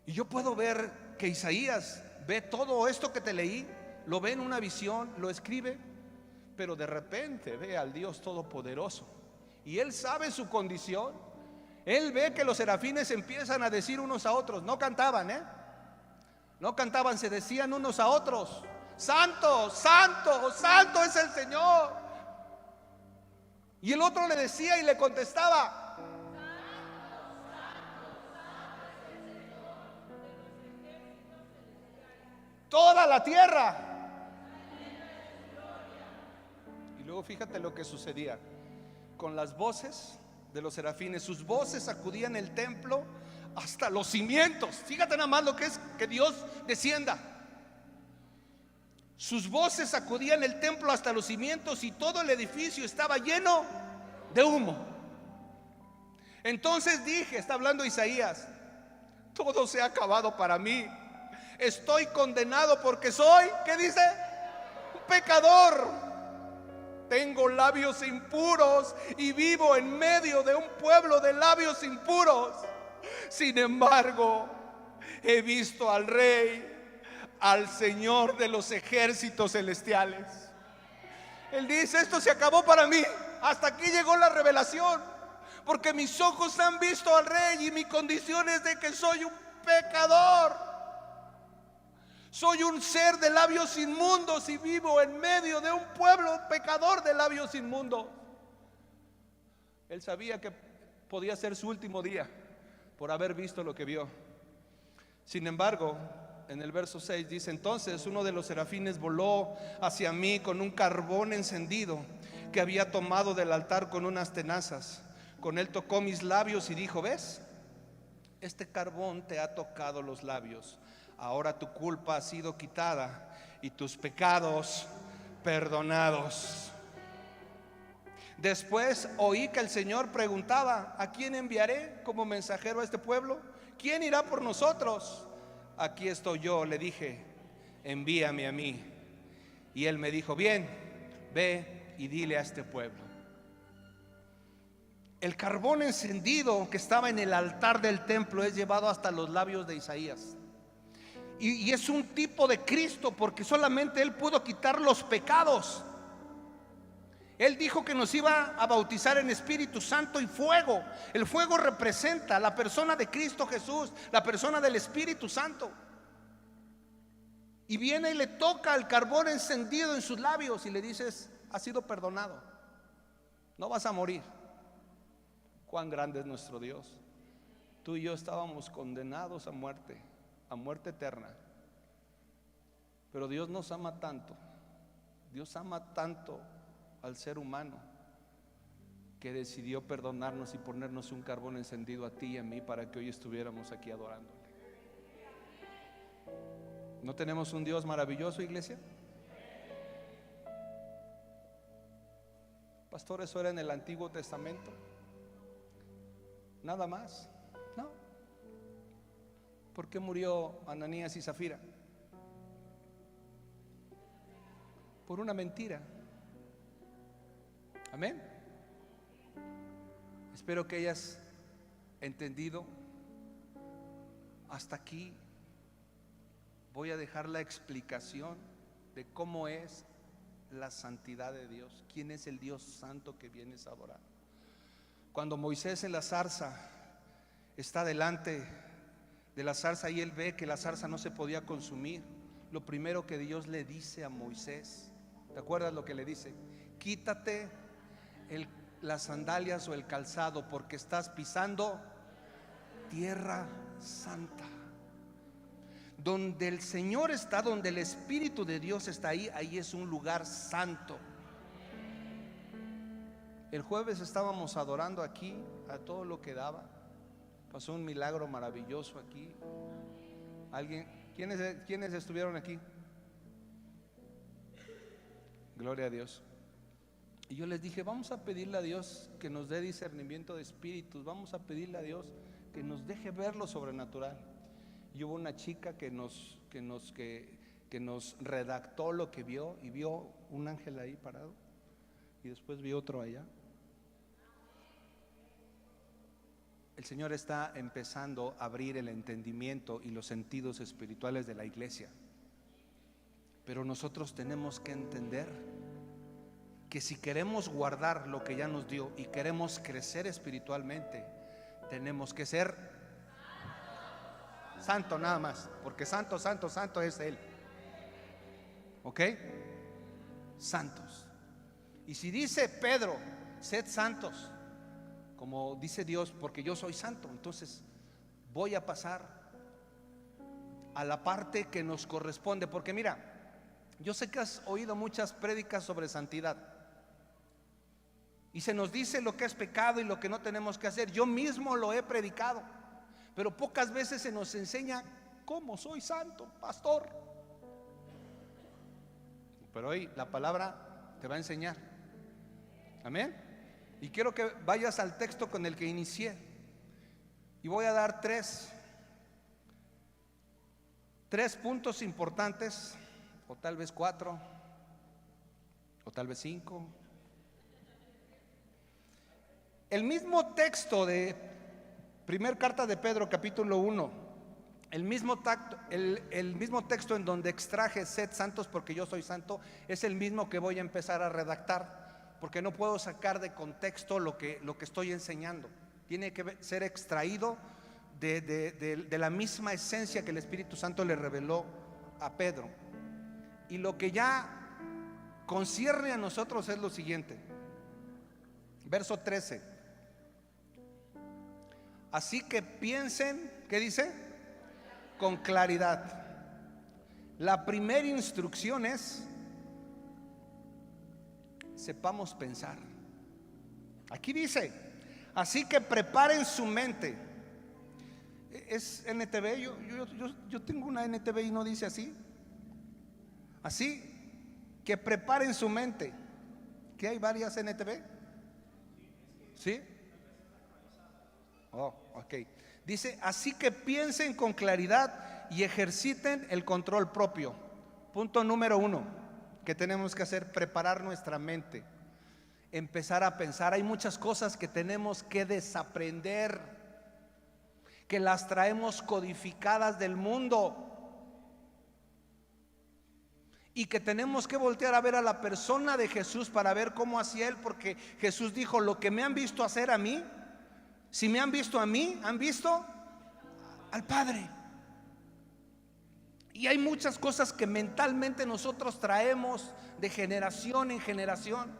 Y yo puedo ver que Isaías ve todo esto que te leí, lo ve en una visión, lo escribe, pero de repente ve al Dios Todopoderoso y él sabe su condición. Él ve que los serafines empiezan a decir unos a otros. No cantaban, no cantaban, se decían unos a otros: Santo, Santo, Santo es el Señor. Y el otro le decía y le contestaba: toda la tierra. Y luego fíjate lo que sucedía con las voces de los serafines. Sus voces sacudían el templo hasta los cimientos. Fíjate nada más lo que es que Dios descienda. Sus voces sacudían el templo hasta los cimientos y todo el edificio estaba lleno de humo. Entonces dije, está hablando Isaías: todo se ha acabado para mí. Estoy condenado porque soy, ¿qué dice? Un pecador. Tengo labios impuros y vivo en medio de un pueblo de labios impuros. Sin embargo, he visto al Rey, al Señor de los ejércitos celestiales. Él dice: esto se acabó para mí. Hasta aquí llegó la revelación, porque mis ojos han visto al Rey y mi condición es de que soy un pecador. Soy un ser de labios inmundos y vivo en medio de un pueblo pecador de labios inmundos. Él sabía que podía ser su último día por haber visto lo que vio. Sin embargo, en el verso 6 dice: entonces uno de los serafines voló hacia mí con un carbón encendido que había tomado del altar con unas tenazas. Con él tocó mis labios y dijo: ¿ves? Este carbón te ha tocado los labios. Ahora tu culpa ha sido quitada y tus pecados perdonados. Después oí que el Señor preguntaba: ¿a quién enviaré como mensajero a este pueblo? ¿Quién irá por nosotros? Aquí estoy yo, le dije: envíame a mí. Y él me dijo: bien, ve y dile a este pueblo. El carbón encendido que estaba en el altar del templo es llevado hasta los labios de Isaías. Y es un tipo de Cristo, porque solamente Él pudo quitar los pecados. Él dijo que nos iba a bautizar en Espíritu Santo y fuego. El fuego representa la persona de Cristo Jesús, la persona del Espíritu Santo. Y viene y le toca el carbón encendido en sus labios y le dices: has sido perdonado, no vas a morir. Cuán grande es nuestro Dios. Tú y yo estábamos condenados a muerte eterna, pero Dios nos ama tanto. Dios ama tanto al ser humano que decidió perdonarnos y ponernos un carbón encendido a ti y a mí para que hoy estuviéramos aquí adorándole. ¿No tenemos un Dios maravilloso, iglesia? Pastor, eso era en el Antiguo Testamento. Nada más. No. ¿Por qué murió Ananías y Zafira? Por una mentira. Amén. Espero que hayas entendido. Hasta aquí voy a dejar la explicación de cómo es la santidad de Dios. ¿Quién es el Dios santo que vienes a adorar? Cuando Moisés en la zarza está delante de la zarza y él ve que la zarza no se podía consumir, lo primero que Dios le dice a Moisés, ¿te acuerdas lo que le dice? Quítate las sandalias o el calzado, porque estás pisando tierra santa. Donde el Señor está, donde el Espíritu de Dios está, ahí es un lugar santo. El jueves estábamos adorando aquí a todo lo que daba. Pasó un milagro maravilloso aquí. ¿Quiénes estuvieron aquí? Gloria a Dios. Y yo les dije, vamos a pedirle a Dios que nos dé discernimiento de espíritus. Vamos a pedirle a Dios que nos deje ver lo sobrenatural. Y hubo una chica que nos redactó lo que vio, y vio un ángel ahí parado, y después vio otro allá. El Señor está empezando a abrir el entendimiento y los sentidos espirituales de la iglesia. Pero nosotros tenemos que entender que si queremos guardar lo que ya nos dio y queremos crecer espiritualmente, tenemos que ser santo nada más, porque santo es Él. ¿Ok? Santos. Y si dice Pedro, sed santos, como dice Dios, porque yo soy santo, entonces voy a pasar a la parte que nos corresponde. Porque mira, yo sé que has oído muchas prédicas sobre santidad, y se nos dice lo que es pecado y lo que no tenemos que hacer. Yo mismo lo he predicado, pero pocas veces se nos enseña cómo soy santo, pastor. Pero hoy la palabra te va a enseñar. Amén. Y quiero que vayas al texto con el que inicié, y voy a dar tres puntos importantes, o tal vez 4, o tal vez 5. El mismo texto de primer carta de Pedro, capítulo 1, el mismo texto en donde extraje sed santos porque yo soy santo, es el mismo que voy a empezar a redactar, porque no puedo sacar de contexto lo que estoy enseñando. Tiene que ser extraído de la misma esencia que el Espíritu Santo le reveló a Pedro. Y lo que ya concierne a nosotros es lo siguiente. Verso 13. Así que piensen, ¿qué dice? Con claridad. La primera instrucción es: sepamos pensar. Aquí dice, así que preparen su mente. Es NTV, yo tengo una NTV y no dice así. Así que preparen su mente. ¿Que hay varias NTV? ¿Sí? Oh, ok. Dice, así que piensen con claridad y ejerciten el control propio. Punto número 1 que tenemos que hacer: preparar nuestra mente, empezar a pensar. Hay muchas cosas que tenemos que desaprender, que las traemos codificadas del mundo, y que tenemos que voltear a ver a la persona de Jesús para ver cómo hacía Él, porque Jesús dijo, lo que me han visto hacer a mí, si me han visto a mí, han visto al Padre. Y hay muchas cosas que mentalmente nosotros traemos de generación en generación.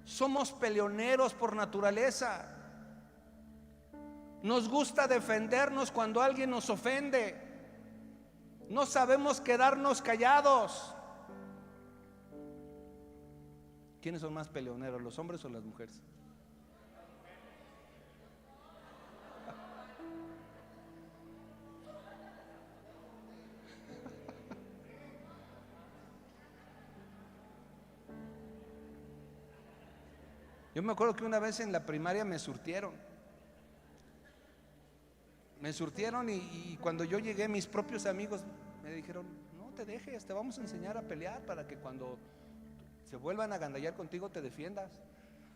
Somos peleoneros por naturaleza. Nos gusta defendernos cuando alguien nos ofende. No sabemos quedarnos callados. ¿Quiénes son más peleoneros, los hombres o las mujeres? Yo me acuerdo que una vez en la primaria me surtieron. Y cuando yo llegué, mis propios amigos me dijeron: no te dejes, te vamos a enseñar a pelear para que cuando se vuelvan a agandallar contigo te defiendas.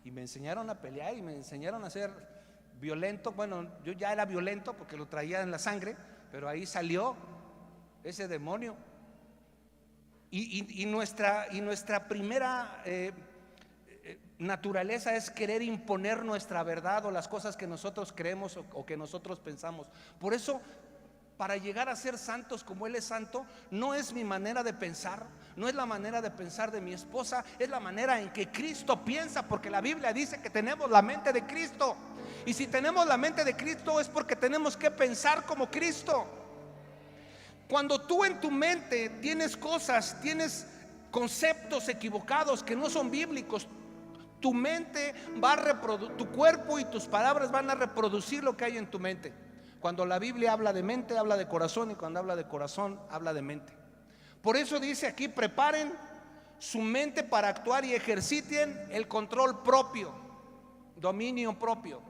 Y me enseñaron a pelear y me enseñaron a ser violento. Bueno, yo ya era violento porque lo traía en la sangre, pero ahí salió ese demonio. Y nuestra primera naturaleza es querer imponer nuestra verdad o las cosas que nosotros creemos o que nosotros pensamos. Por eso, para llegar a ser santos como Él es santo, no es mi manera de pensar, no es la manera de pensar de mi esposa, es la manera en que Cristo piensa, porque la Biblia dice que tenemos la mente de Cristo. Y si tenemos la mente de Cristo es porque tenemos que pensar como Cristo. Cuando tú en tu mente tienes cosas, tienes conceptos equivocados que no son bíblicos, tu mente va a reproducir, tu cuerpo y tus palabras van a reproducir lo que hay en tu mente. Cuando la Biblia habla de mente, habla de corazón, y cuando habla de corazón, habla de mente. Por eso dice aquí: preparen su mente para actuar y ejerciten el control propio, dominio propio.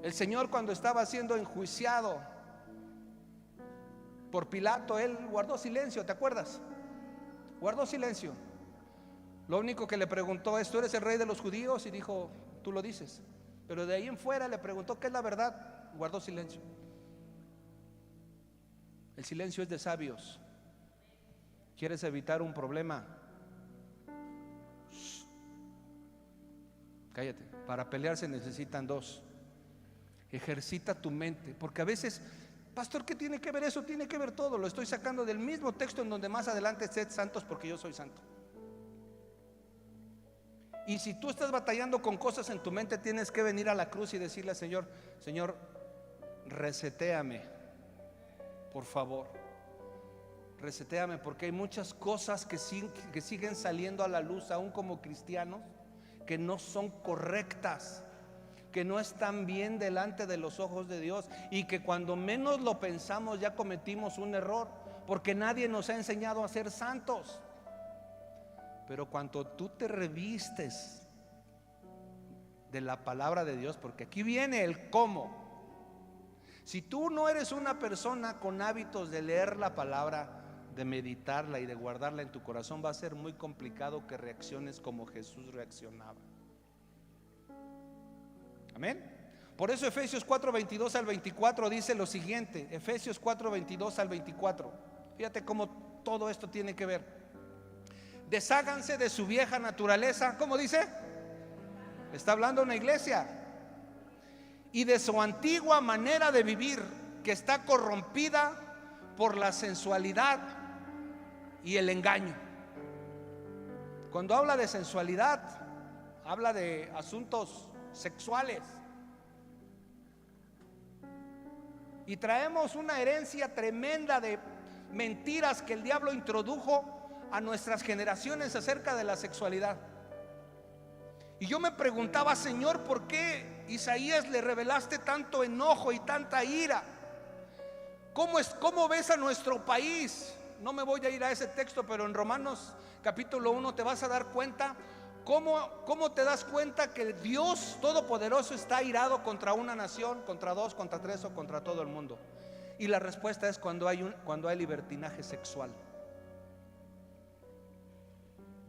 El Señor, cuando estaba siendo enjuiciado por Pilato, Él guardó silencio, ¿te acuerdas? Guardó silencio. Lo único que le preguntó es: ¿tú eres el rey de los judíos? Y dijo: tú lo dices. Pero de ahí en fuera le preguntó: ¿qué es la verdad? Guardó silencio. El silencio es de sabios. ¿Quieres evitar un problema? Shh. Cállate. Para pelear se necesitan dos. Ejercita tu mente, porque a veces: pastor, ¿qué tiene que ver eso? Tiene que ver todo. Lo estoy sacando del mismo texto en donde más adelante: sed santos porque yo soy santo. Y si tú estás batallando con cosas en tu mente, tienes que venir a la cruz y decirle al Señor: Señor, resetéame, por favor. Resetéame, porque hay muchas cosas que siguen saliendo a la luz, aún como cristianos, que no son correctas, que no están bien delante de los ojos de Dios, y que cuando menos lo pensamos ya cometimos un error, porque nadie nos ha enseñado a ser santos. Pero cuando tú te revistes de la palabra de Dios, porque aquí viene el cómo. Si tú no eres una persona con hábitos de leer la palabra, de meditarla y de guardarla en tu corazón, va a ser muy complicado que reacciones como Jesús reaccionaba. Amén. Por eso Efesios 4:22 al 24 dice lo siguiente. Efesios 4:22 al 24. Fíjate cómo todo esto tiene que ver. Desháganse de su vieja naturaleza. ¿Cómo dice? Está hablando una iglesia. Y de su antigua manera de vivir, que está corrompida por la sensualidad y el engaño. Cuando habla de sensualidad, habla de asuntos sexuales. Y traemos una herencia tremenda de mentiras que el diablo introdujo a nuestras generaciones acerca de la sexualidad. Y yo me preguntaba: Señor, ¿por qué Isaías le revelaste tanto enojo y tanta ira? ¿Cómo ves a nuestro país? No me voy a ir a ese texto, pero en Romanos capítulo 1 te vas a dar cuenta. ¿Cómo te das cuenta que Dios Todopoderoso está airado contra una nación, contra dos, contra tres o contra todo el mundo? Y la respuesta es cuando hay libertinaje sexual.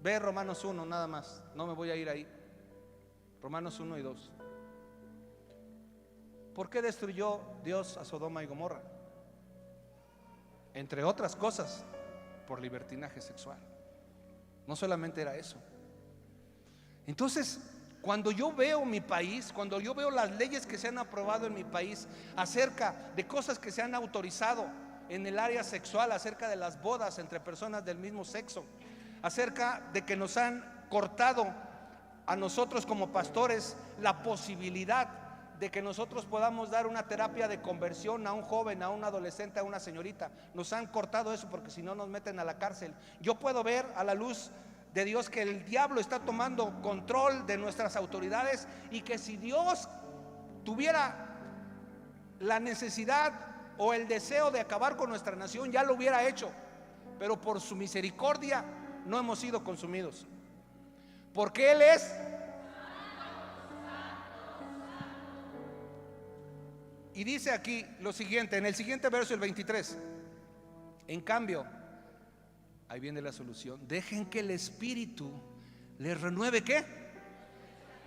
Ve Romanos 1 nada más, no me voy a ir ahí. Romanos 1 y 2. ¿Por qué destruyó Dios a Sodoma y Gomorra? Entre otras cosas, por libertinaje sexual. No solamente era eso. Entonces, cuando yo veo mi país, cuando yo veo las leyes que se han aprobado en mi país acerca de cosas que se han autorizado en el área sexual, acerca de las bodas entre personas del mismo sexo, acerca de que nos han cortado a nosotros como pastores la posibilidad de que nosotros podamos dar una terapia de conversión a un joven, a un adolescente, a una señorita. Nos han cortado eso porque si no nos meten a la cárcel. Yo puedo ver a la luz de Dios que el diablo está tomando control de nuestras autoridades, y que si Dios tuviera la necesidad o el deseo de acabar con nuestra nación, ya lo hubiera hecho, pero por su misericordia no hemos sido consumidos, porque Él es Y dice aquí lo siguiente, en el siguiente verso, el 23. En cambio, ahí viene la solución: dejen que el Espíritu les renueve, ¿qué?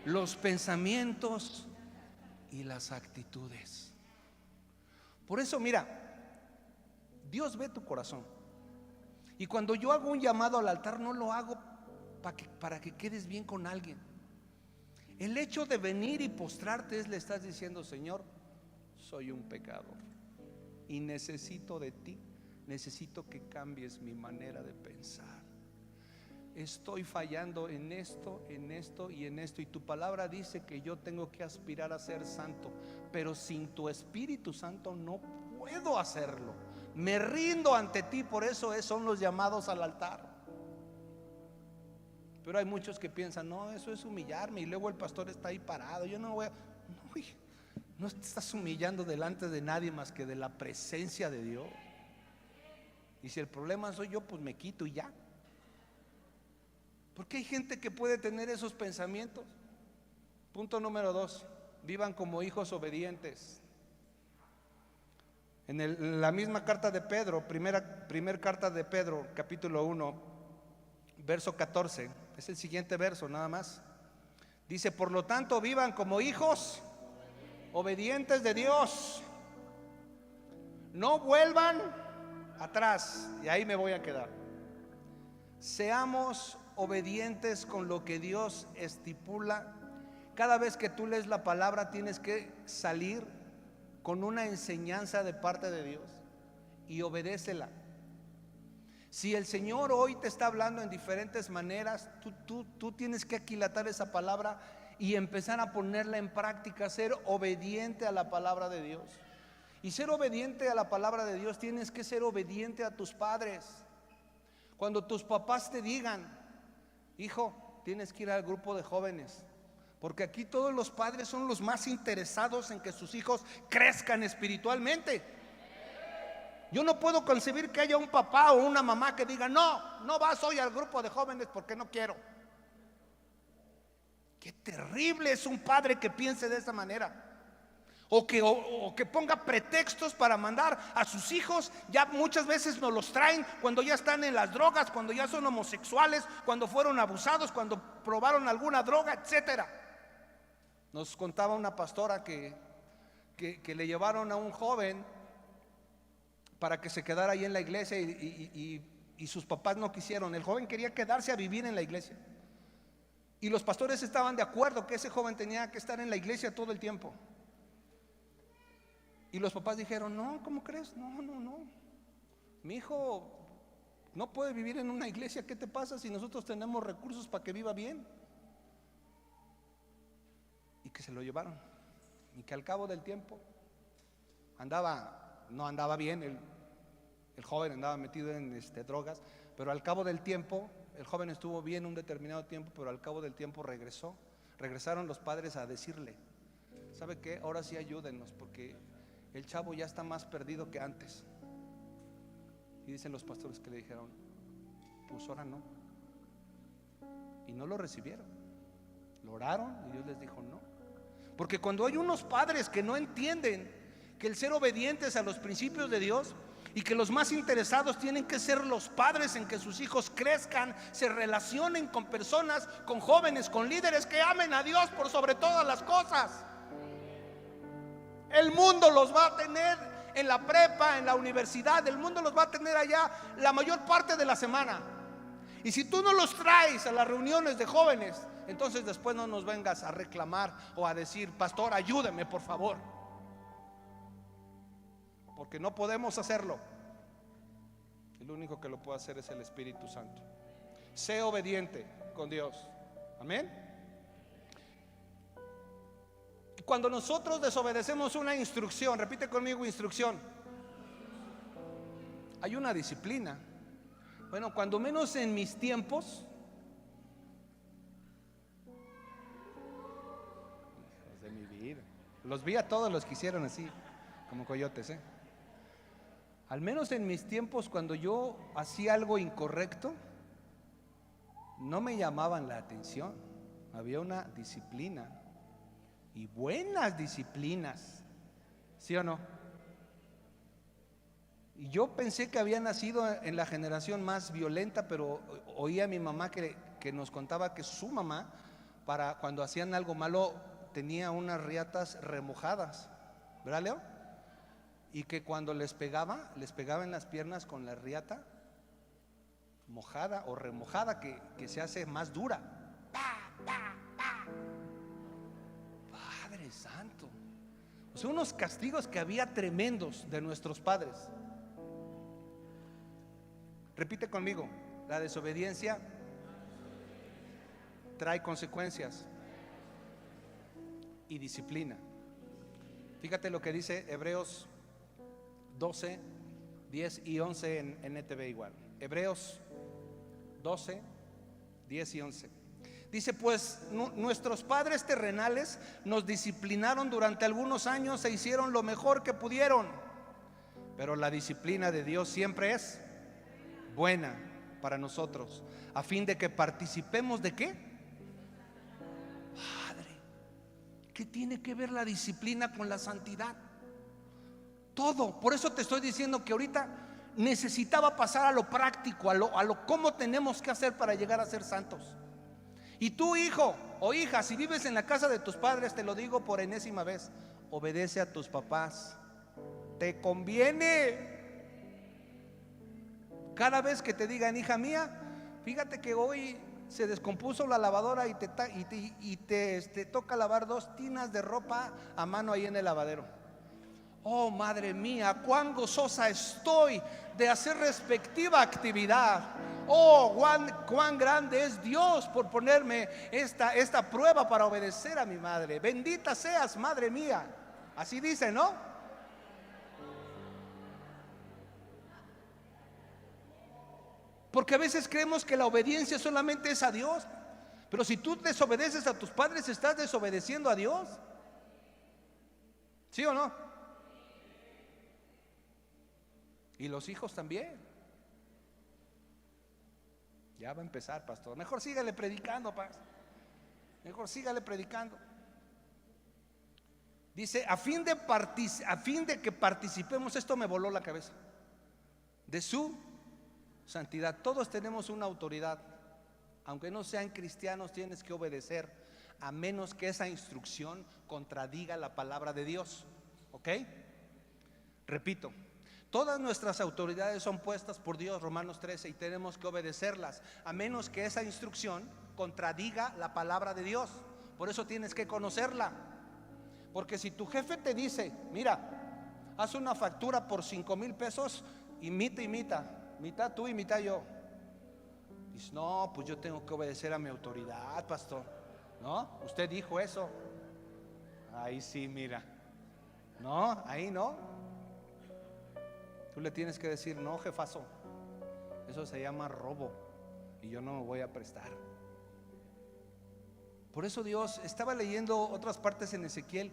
Los pensamientos y las actitudes. Por eso, mira, Dios ve tu corazón. Y cuando yo hago un llamado al altar, no lo hago para que quedes bien con alguien. El hecho de venir y postrarte le estás diciendo: Señor, soy un pecador y necesito de ti. Necesito que cambies mi manera de pensar. Estoy fallando en esto y en esto. Y tu palabra dice que yo tengo que aspirar a ser santo, pero sin tu Espíritu Santo no puedo hacerlo. Me rindo ante ti. Por eso son los llamados al altar. Pero hay muchos que piensan: no, eso es humillarme. Y luego el pastor está ahí parado. Yo no voy a... No te estás humillando delante de nadie más que de la presencia de Dios. Y si el problema soy yo, pues me quito y ya. Porque hay gente que puede tener esos pensamientos. Punto número 2: vivan como hijos obedientes. En la misma carta de Pedro, primera carta de Pedro, capítulo 1, verso 14, es el siguiente verso nada más. Dice: por lo tanto, vivan como hijos obedientes de Dios. No vuelvan atrás. Y ahí me voy a quedar. Seamos obedientes con lo que Dios estipula. Cada vez que tú lees la palabra, tienes que salir con una enseñanza de parte de Dios y obedécela. Si el Señor hoy te está hablando en diferentes maneras, tú tienes que aquilatar esa palabra y empezar a ponerla en práctica. Ser obediente a la palabra de Dios. Y ser obediente a la palabra de Dios, tienes que ser obediente a tus padres. Cuando tus papás te digan: hijo, tienes que ir al grupo de jóvenes, porque aquí todos los padres son los más interesados en que sus hijos crezcan espiritualmente. Yo no puedo concebir que haya un papá o una mamá que diga: no vas hoy al grupo de jóvenes porque no quiero. Qué terrible es un padre que piense de esa manera. O que ponga pretextos para mandar a sus hijos. Ya muchas veces nos los traen cuando ya están en las drogas, cuando ya son homosexuales, cuando fueron abusados, cuando probaron alguna droga, etcétera. Nos contaba una pastora que le llevaron a un joven para que se quedara ahí en la iglesia y sus papás no quisieron. El joven quería quedarse a vivir en la iglesia y los pastores estaban de acuerdo que ese joven tenía que estar en la iglesia todo el tiempo. Y los papás dijeron: no, ¿cómo crees? No. Mi hijo no puede vivir en una iglesia. ¿Qué te pasa si nosotros tenemos recursos para que viva bien? Y que se lo llevaron. Y que al cabo del tiempo no andaba bien, el joven andaba metido en drogas, pero al cabo del tiempo, el joven estuvo bien un determinado tiempo, pero al cabo del tiempo regresaron los padres a decirle: ¿sabe qué? Ahora sí ayúdenos, porque el chavo ya está más perdido que antes. Y dicen los pastores que le dijeron: pues ahora no. Y no lo recibieron. Lo oraron y Dios les dijo no. Porque cuando hay unos padres que no entienden que el ser obedientes a los principios de Dios, y que los más interesados tienen que ser los padres en que sus hijos crezcan, se relacionen con personas, con jóvenes, con líderes que amen a Dios por sobre todas las cosas. El mundo los va a tener en la prepa, en la universidad. El mundo los va a tener allá la mayor parte de la semana. Y si tú no los traes a las reuniones de jóvenes, entonces después no nos vengas a reclamar o a decir: pastor, ayúdeme por favor. Porque no podemos hacerlo. El único que lo puede hacer es el Espíritu Santo. Sé obediente con Dios. Amén. Cuando nosotros desobedecemos una instrucción, repite conmigo: instrucción. Hay una disciplina. Bueno, cuando menos en mis tiempos, de mi vida, los vi a todos los que hicieron así, como coyotes, al menos en mis tiempos, cuando yo hacía algo incorrecto, no me llamaban la atención. Había una disciplina, y buenas disciplinas. ¿Sí o no? Y yo pensé que había nacido en la generación más violenta, pero oí a mi mamá que nos contaba que su mamá, para cuando hacían algo malo, tenía unas riatas remojadas, ¿verdad, Leo? Y que cuando les pegaba en las piernas con la riata mojada o remojada, que se hace más dura. Padre Santo. O sea, unos castigos que había tremendos de nuestros padres. Repite conmigo: la desobediencia trae consecuencias y disciplina. Fíjate lo que dice Hebreos 12, 10 y 11 en NTV igual. Hebreos 12, 10 y 11. Dice: pues nuestros padres terrenales nos disciplinaron durante algunos años e hicieron lo mejor que pudieron, pero la disciplina de Dios siempre es buena para nosotros, a fin de que participemos de ¿qué? Padre, ¿qué tiene que ver la disciplina con la santidad? Todo. Por eso te estoy diciendo que ahorita necesitaba pasar a lo práctico, a lo cómo tenemos que hacer para llegar a ser santos. Y tú, hijo o hija, si vives en la casa de tus padres, te lo digo por enésima vez: obedece a tus papás, te conviene. Cada vez que te digan: hija mía, fíjate que hoy se descompuso la lavadora y te toca lavar 2 tinas de ropa a mano ahí en el lavadero. Oh, madre mía, cuán gozosa estoy de hacer respectiva actividad. Oh, cuán grande es Dios por ponerme esta prueba para obedecer a mi madre. Bendita seas, madre mía. Así dice, ¿no? Porque a veces creemos que la obediencia solamente es a Dios. Pero si tú desobedeces a tus padres, estás desobedeciendo a Dios. ¿Sí o no? Y los hijos también. Ya va a empezar, pastor. Mejor sígale predicando, pastor. Mejor sígale predicando. Dice: a fin de que participemos, esto me voló la cabeza, de su santidad. Todos tenemos una autoridad. Aunque no sean cristianos, tienes que obedecer, a menos que esa instrucción contradiga la palabra de Dios. ¿Ok? Repito: todas nuestras autoridades son puestas por Dios, Romanos 13, y tenemos que obedecerlas, a menos que esa instrucción contradiga la palabra de Dios. Por eso tienes que conocerla. Porque si tu jefe te dice: mira, haz una factura por 5,000 pesos y mitad tú y mitad yo, dices: no, pues yo tengo que obedecer a mi autoridad, pastor. No, usted dijo eso. Ahí sí, mira. No, ahí no. Tú le tienes que decir: no, jefazo, eso se llama robo y yo no me voy a prestar. Por eso Dios, estaba leyendo otras partes en Ezequiel,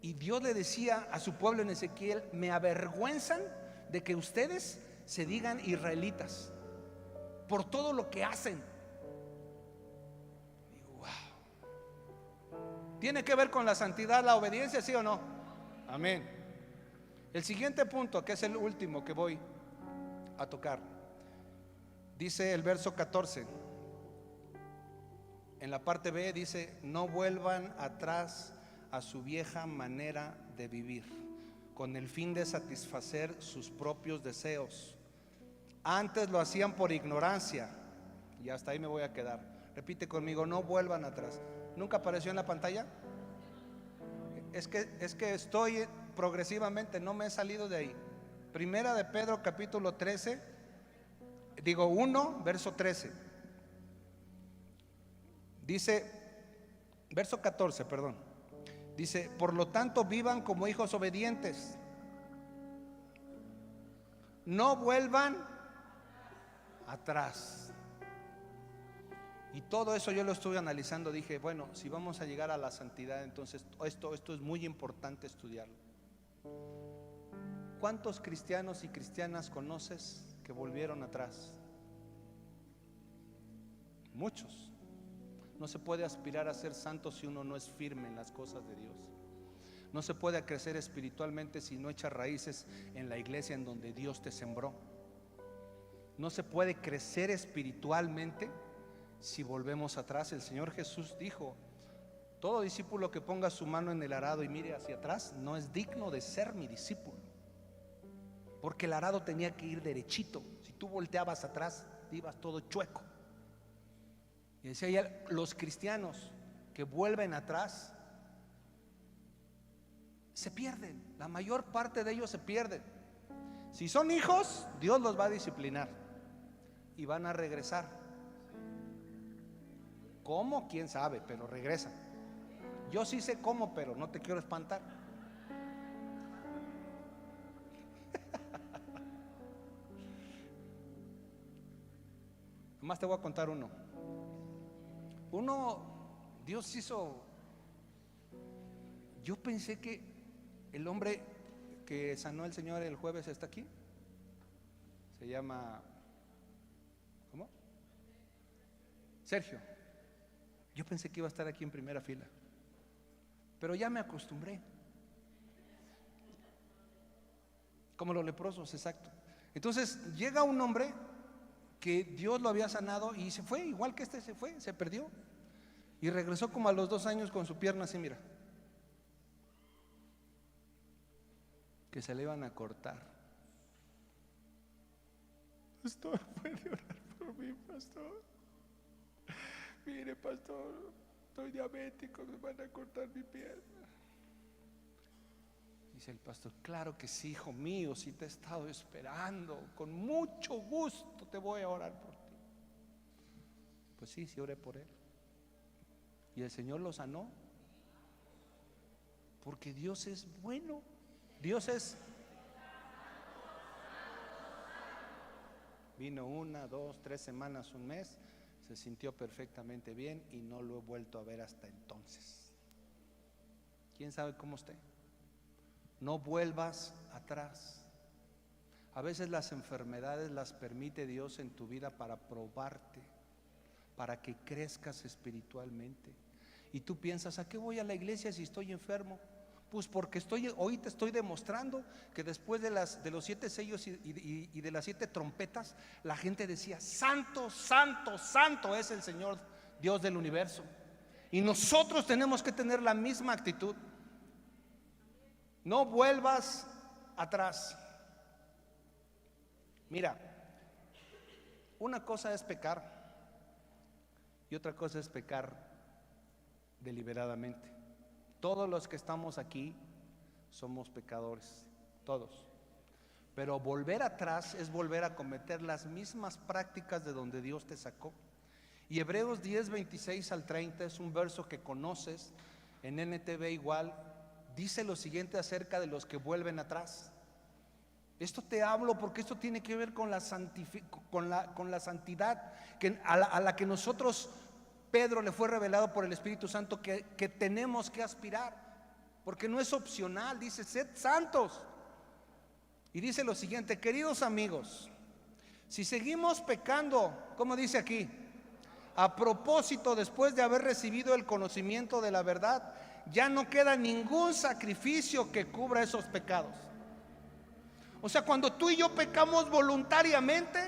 y Dios le decía a su pueblo en Ezequiel: me avergüenzan de que ustedes se digan israelitas por todo lo que hacen. Y wow. ¿Tiene que ver con la santidad la obediencia, sí o no? Amén. El siguiente punto, que es el último que voy a tocar, dice el verso 14. En la parte B dice: no vuelvan atrás a su vieja manera de vivir, con el fin de satisfacer sus propios deseos. Antes lo hacían por ignorancia. Y hasta ahí me voy a quedar. Repite conmigo: no vuelvan atrás. ¿Nunca apareció en la pantalla? Es que estoy progresivamente, no me he salido de ahí. Primera de Pedro capítulo 1 verso 13. Dice, verso 14, perdón. Dice: por lo tanto, vivan como hijos obedientes, no vuelvan atrás. Y todo eso yo lo estuve analizando. Dije: bueno, si vamos a llegar a la santidad, entonces esto es muy importante estudiarlo. ¿Cuántos cristianos y cristianas conoces que volvieron atrás? Muchos. No se puede aspirar a ser santo si uno no es firme en las cosas de Dios. No se puede crecer espiritualmente si no echas raíces en la iglesia en donde Dios te sembró. No se puede crecer espiritualmente si volvemos atrás. El Señor Jesús dijo: todo discípulo que ponga su mano en el arado y mire hacia atrás no es digno de ser mi discípulo. Porque el arado tenía que ir derechito. Si tú volteabas atrás, ibas todo chueco. Y decía: los cristianos que vuelven atrás se pierden. La mayor parte de ellos se pierden. Si son hijos, Dios los va a disciplinar y van a regresar. ¿Cómo? ¿Quién sabe? Pero regresan. Yo sí sé cómo, pero no te quiero espantar. Nomás te voy a contar uno. Dios hizo. Yo pensé que el hombre que sanó el Señor el jueves está aquí. Se llama, ¿cómo? Sergio. Yo pensé que iba a estar aquí en primera fila, pero ya me acostumbré. Como los leprosos, exacto. Entonces llega un hombre que Dios lo había sanado y se fue, igual que este se fue, se perdió. Y regresó como a los 2 años con su pierna así, mira, que se le iban a cortar. Pastor, ¿puede orar por mí, pastor? Mire, pastor, estoy diabético, me van a cortar mi pierna. Dice el pastor: claro que sí, hijo mío, si te he estado esperando, con mucho gusto te voy a orar por ti. Pues sí, sí oré por él. Y el Señor lo sanó. Porque Dios es bueno. Dios es. Vino 1, 2, 3 semanas, un mes, se sintió perfectamente bien y no lo he vuelto a ver hasta entonces. ¿Quién sabe cómo esté? No vuelvas atrás. A veces las enfermedades las permite Dios en tu vida para probarte, para que crezcas espiritualmente. Y tú piensas: ¿a qué voy a la iglesia si estoy enfermo? Pues porque hoy te estoy demostrando que después de los 7 sellos y de las 7 trompetas, la gente decía: santo, santo, santo es el Señor Dios del universo. Y nosotros tenemos que tener la misma actitud. No vuelvas atrás. Mira, una cosa es pecar y otra cosa es pecar deliberadamente. Todos los que estamos aquí somos pecadores, todos. Pero volver atrás es volver a cometer las mismas prácticas de donde Dios te sacó. Y Hebreos 10, 26 al 30 es un verso que conoces, en NTV igual. Dice lo siguiente acerca de los que vuelven atrás. Esto te hablo porque esto tiene que ver con la santidad a la que nosotros, Pedro, le fue revelado por el Espíritu Santo que tenemos que aspirar, porque no es opcional. Dice: sed santos. Y dice lo siguiente: queridos amigos, si seguimos pecando, ¿cómo dice aquí? A propósito, después de haber recibido el conocimiento de la verdad, ya no queda ningún sacrificio que cubra esos pecados. O sea, cuando tú y yo pecamos voluntariamente,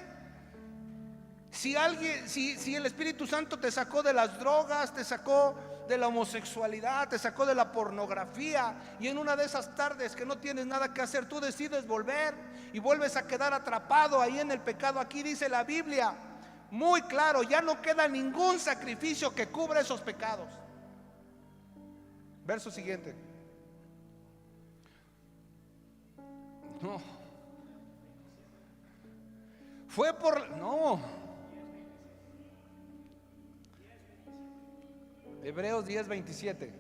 si el Espíritu Santo te sacó de las drogas, te sacó de la homosexualidad, te sacó de la pornografía, y en una de esas tardes que no tienes nada que hacer, tú decides volver y vuelves a quedar atrapado ahí en el pecado, aquí dice la Biblia muy claro: ya no queda ningún sacrificio que cubra esos pecados. Verso siguiente. No. Hebreos 10, 27.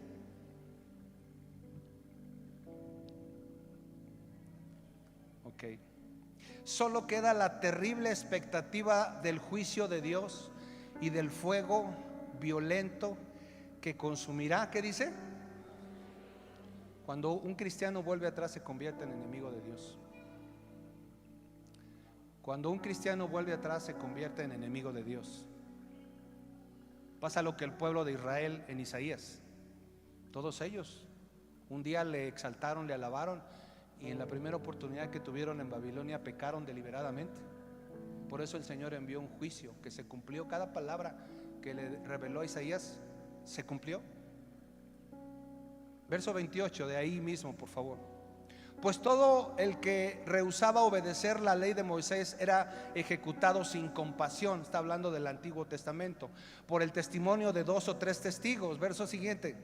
Ok. Solo queda la terrible expectativa del juicio de Dios y del fuego violento que consumirá. ¿Qué dice? Cuando un cristiano vuelve atrás, se convierte en enemigo de Dios. Cuando un cristiano vuelve atrás, se convierte en enemigo de Dios. Pasa lo que el pueblo de Israel en Isaías. Todos ellos Un día le exaltaron, le alabaron, y en la primera oportunidad que tuvieron en Babilonia pecaron deliberadamente. Por eso el Señor envió un juicio que se cumplió. Cada palabra que le reveló a Isaías se cumplió. Verso 28 de ahí mismo, por favor. Pues todo el que rehusaba obedecer la ley de Moisés era ejecutado sin compasión. Está hablando del Antiguo Testamento, por el testimonio de 2 o 3 testigos. Verso siguiente.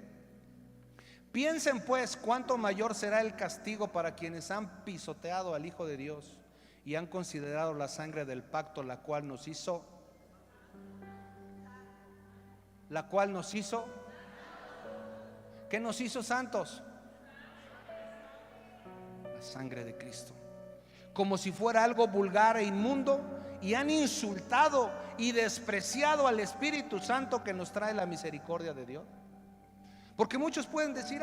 Piensen pues cuánto mayor será el castigo para quienes han pisoteado al Hijo de Dios y han considerado la sangre del pacto, la cual nos hizo ¿qué nos hizo santos? La sangre de Cristo. Como si fuera algo vulgar e inmundo, y han insultado y despreciado al Espíritu Santo que nos trae la misericordia de Dios. Porque muchos pueden decir: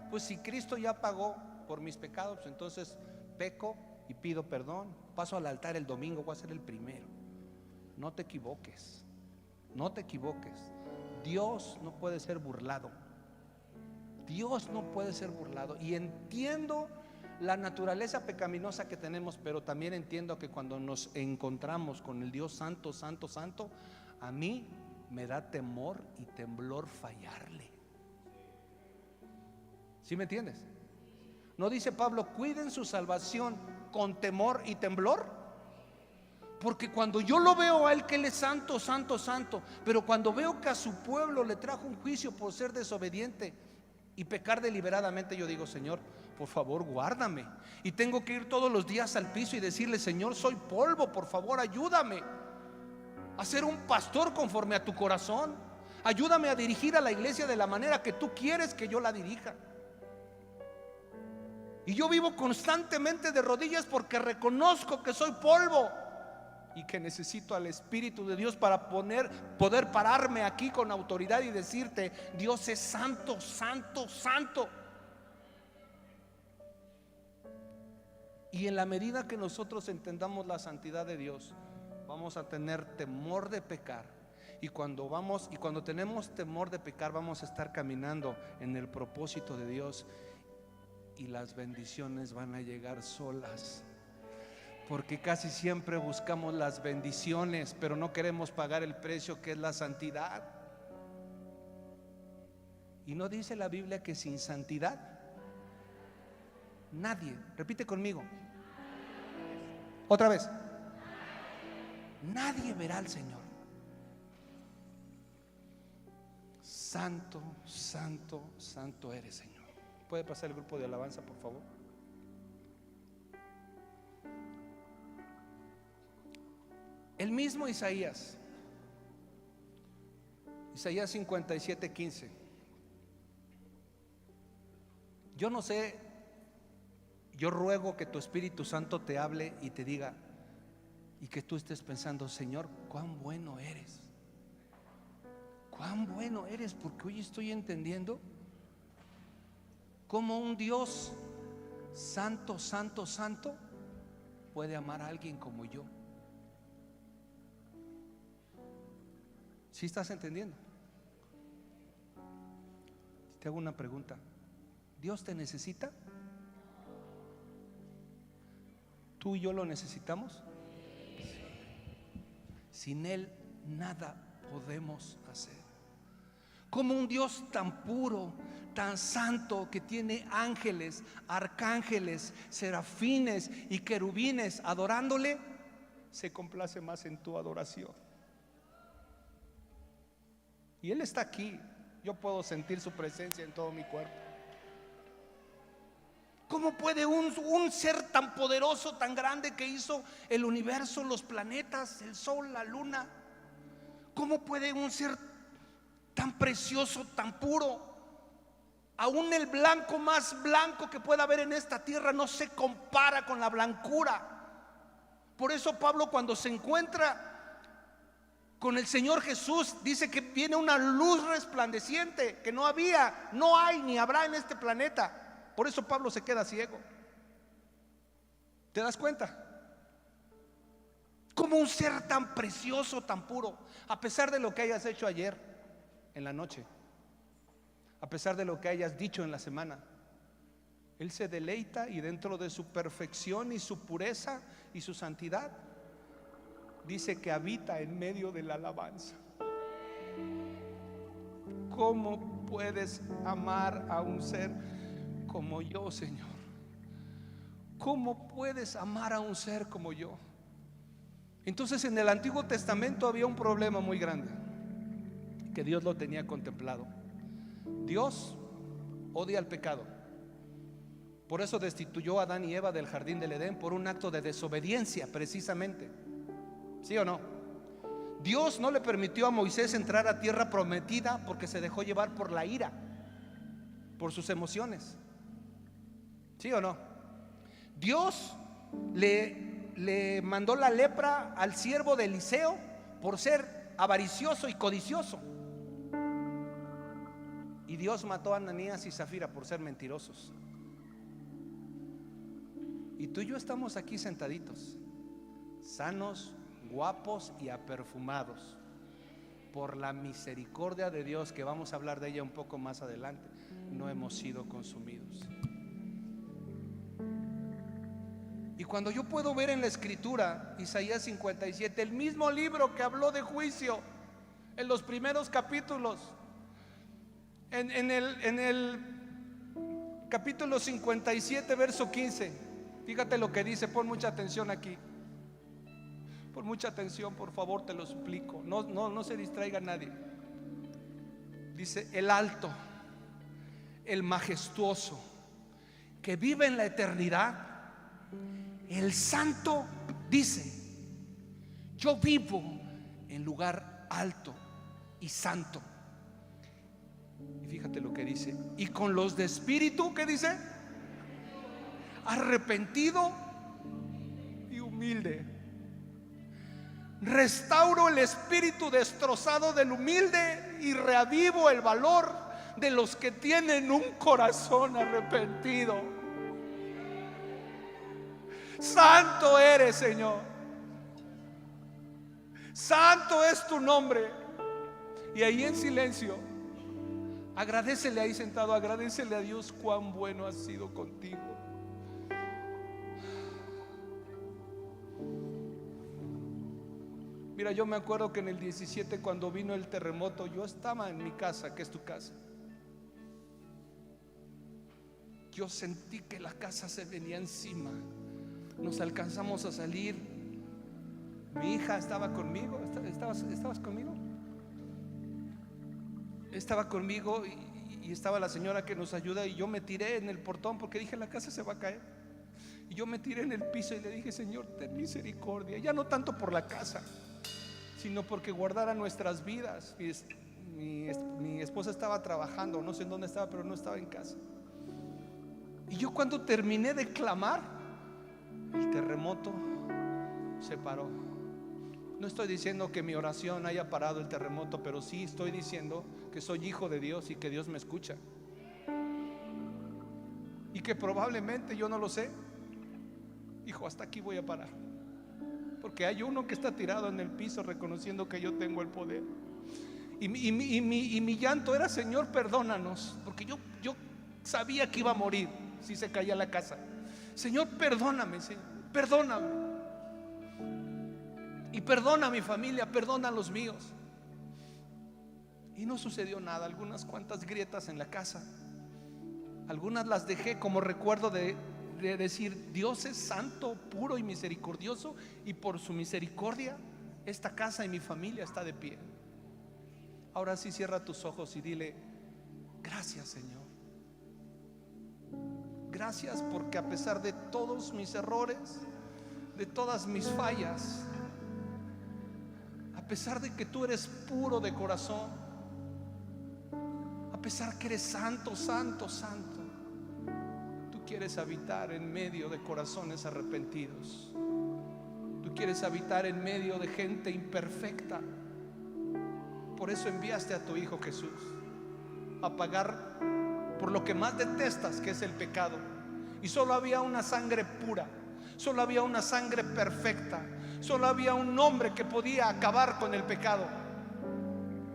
pues si Cristo ya pagó por mis pecados, pues entonces peco y pido perdón, paso al altar el domingo, voy a ser el primero. No te equivoques, no te equivoques. Dios no puede ser burlado. Dios no puede ser burlado. Y entiendo la naturaleza pecaminosa que tenemos, pero también entiendo que cuando nos encontramos con el Dios santo, santo, santo, a mí me da temor y temblor fallarle. ¿Sí me entiendes? ¿No dice Pablo: cuiden su salvación con temor y temblor? Porque cuando yo lo veo a él, que él es santo, santo, santo, pero cuando veo que a su pueblo le trajo un juicio por ser desobediente y pecar deliberadamente, yo digo: Señor, por favor, guárdame. Y tengo que ir todos los días al piso y decirle: Señor, soy polvo, por favor, ayúdame a ser un pastor conforme a tu corazón. Ayúdame a dirigir a la iglesia de la manera que tú quieres que yo la dirija. Y yo vivo constantemente de rodillas porque reconozco que soy polvo y que necesito al Espíritu de Dios para poder pararme aquí con autoridad y decirte: Dios es santo, santo, santo. Y en la medida que nosotros entendamos la santidad de Dios, vamos a tener temor de pecar. Y cuando tenemos temor de pecar, vamos a estar caminando en el propósito de Dios. Y las bendiciones van a llegar solas. Porque casi siempre buscamos las bendiciones, pero no queremos pagar el precio que es la santidad. ¿Y no dice la Biblia que sin santidad nadie? Repite conmigo. Otra vez. Nadie verá al Señor. Santo, santo, santo eres, Señor. ¿Puede pasar el grupo de alabanza, por favor? El mismo Isaías 57:15. Yo no sé, yo ruego que tu Espíritu Santo te hable y te diga, y que tú estés pensando: Señor, cuán bueno eres. Cuán bueno eres, porque hoy estoy entendiendo cómo un Dios santo, santo, santo puede amar a alguien como yo. ¿Sí estás entendiendo? Te hago una pregunta: ¿Dios te necesita? ¿Tú y yo lo necesitamos? Sin Él nada podemos hacer. Como un Dios tan puro, tan santo, que tiene ángeles, arcángeles, serafines y querubines adorándole, se complace más en tu adoración. Y Él está aquí. Yo puedo sentir su presencia en todo mi cuerpo. ¿Cómo puede un ser tan poderoso, tan grande, que hizo el universo, los planetas, el sol, la luna? ¿Cómo puede un ser tan precioso, tan puro? Aún el blanco más blanco que pueda haber en esta tierra no se compara con la blancura. Por eso Pablo, cuando se encuentra con el Señor Jesús, dice que viene una luz resplandeciente que no había, no hay ni habrá en este planeta. Por eso Pablo se queda ciego. ¿Te das cuenta? Como un ser tan precioso, tan puro, a pesar de lo que hayas hecho ayer en la noche, a pesar de lo que hayas dicho en la semana, Él se deleita, y dentro de su perfección y su pureza y su santidad, dice que habita en medio de la alabanza. ¿Cómo puedes amar a un ser como yo, Señor? ¿Cómo puedes amar a un ser como yo? Entonces, en el Antiguo Testamento había un problema muy grande, que Dios lo tenía contemplado. Dios odia el pecado. Por eso destituyó a Adán y Eva del jardín del Edén, por un acto de desobediencia, precisamente. ¿Sí o no? Dios no le permitió a Moisés entrar a tierra prometida porque se dejó llevar por la ira, por sus emociones. ¿Sí o no? Dios le mandó la lepra al siervo de Eliseo por ser avaricioso y codicioso. Y Dios mató a Ananías y Zafira por ser mentirosos. Y tú y yo estamos aquí sentaditos, sanos, guapos y aperfumados, por la misericordia de Dios, que vamos a hablar de ella un poco más adelante. No hemos sido consumidos. Y cuando yo puedo ver en la Escritura, Isaías 57, el mismo libro que habló de juicio en los primeros capítulos, en el capítulo 57, verso 15, fíjate lo que dice. Pon mucha atención aquí. Pon mucha atención, por favor, te lo suplico. No se distraiga nadie. Dice: el alto, el majestuoso, que vive en la eternidad, el santo, dice: yo vivo en lugar alto y santo. Y fíjate lo que dice: y con los de espíritu, ¿qué dice? Arrepentido y humilde. Restauro el espíritu destrozado del humilde y reavivo el valor de los que tienen un corazón arrepentido. Santo eres, Señor. Santo es tu nombre. Y ahí en silencio, agradécele, ahí sentado, agradécele a Dios cuán bueno ha sido contigo. Mira, yo me acuerdo que en el 17, cuando vino el terremoto, yo estaba en mi casa, que es tu casa. Yo sentí que la casa se venía encima. Nos alcanzamos a salir. Mi hija estaba conmigo. ¿Estabas conmigo? Estaba conmigo y estaba la señora que nos ayuda. Y yo me tiré en el portón porque dije: la casa se va a caer. Y yo me tiré en el piso y le dije: Señor, ten misericordia. Ya no tanto por la casa, sino porque guardara nuestras vidas. Mi esposa estaba trabajando, no sé en dónde estaba, pero no estaba en casa. Y yo, cuando terminé de clamar, el terremoto se paró. No estoy diciendo que mi oración haya parado el terremoto, pero sí estoy diciendo que soy hijo de Dios y que Dios me escucha. Y que probablemente, yo no lo sé, hijo, hasta aquí voy a parar, porque hay uno que está tirado en el piso reconociendo que yo tengo el poder. Y mi llanto era: Señor, perdónanos, porque yo sabía que iba a morir si se caía la casa. Señor, perdóname, Señor, perdóname. Y perdona a mi familia, perdona a los míos. Y no sucedió nada. Algunas cuantas grietas en la casa, algunas las dejé como recuerdo de decir: Dios es santo, puro y misericordioso, y por su misericordia esta casa y mi familia está de pie. Ahora sí, cierra tus ojos y dile: gracias, Señor. Gracias porque a pesar de todos mis errores, de todas mis fallas, a pesar de que tú eres puro de corazón, a pesar que eres santo, santo, santo, tú quieres habitar en medio de corazones arrepentidos. Tú quieres habitar en medio de gente imperfecta. Por eso enviaste a tu Hijo Jesús a pagar por lo que más detestas, que es el pecado. Y solo había una sangre pura, solo había una sangre perfecta, solo había un nombre que podía acabar con el pecado,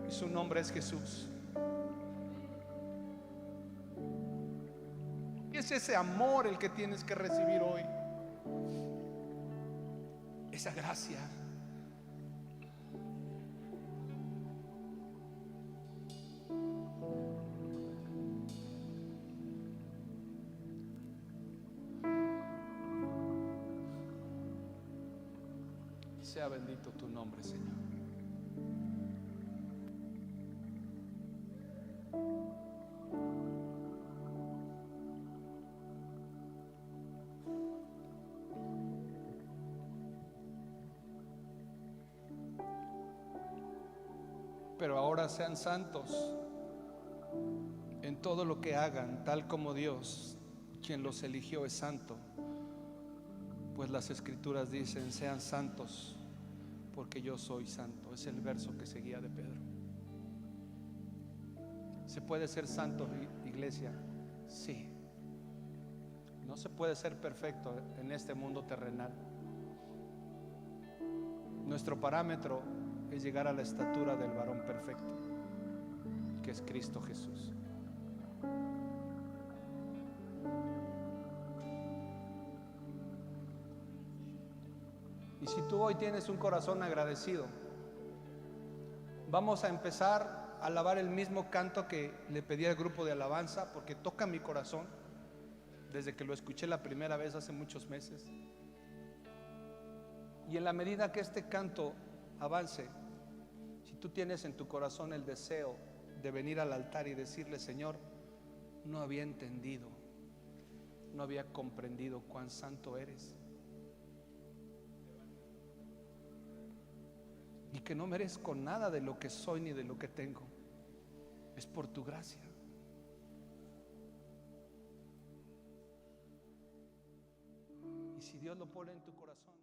y su nombre es Jesús. Y Es ese amor el que tienes que recibir hoy. Esa gracia. Sea bendito tu nombre, Señor. Pero ahora sean santos en todo lo que hagan, tal como Dios, quien los eligió, es santo. Pues las escrituras dicen: sean santos porque yo soy santo. Es el verso que seguía de Pedro. ¿Se puede ser santo, iglesia? Sí. No se puede ser perfecto en este mundo terrenal. Nuestro parámetro es llegar a la estatura del varón perfecto, que es Cristo Jesús. Y si tú hoy tienes un corazón agradecido, vamos a empezar a alabar el mismo canto que le pedí al grupo de alabanza, porque toca mi corazón desde que lo escuché la primera vez hace muchos meses. Y en la medida que este canto avance, si tú tienes en tu corazón el deseo de venir al altar y decirle: Señor, no había entendido, no había comprendido cuán santo eres, y que no merezco nada de lo que soy ni de lo que tengo, es por tu gracia. Y si Dios lo pone en tu corazón,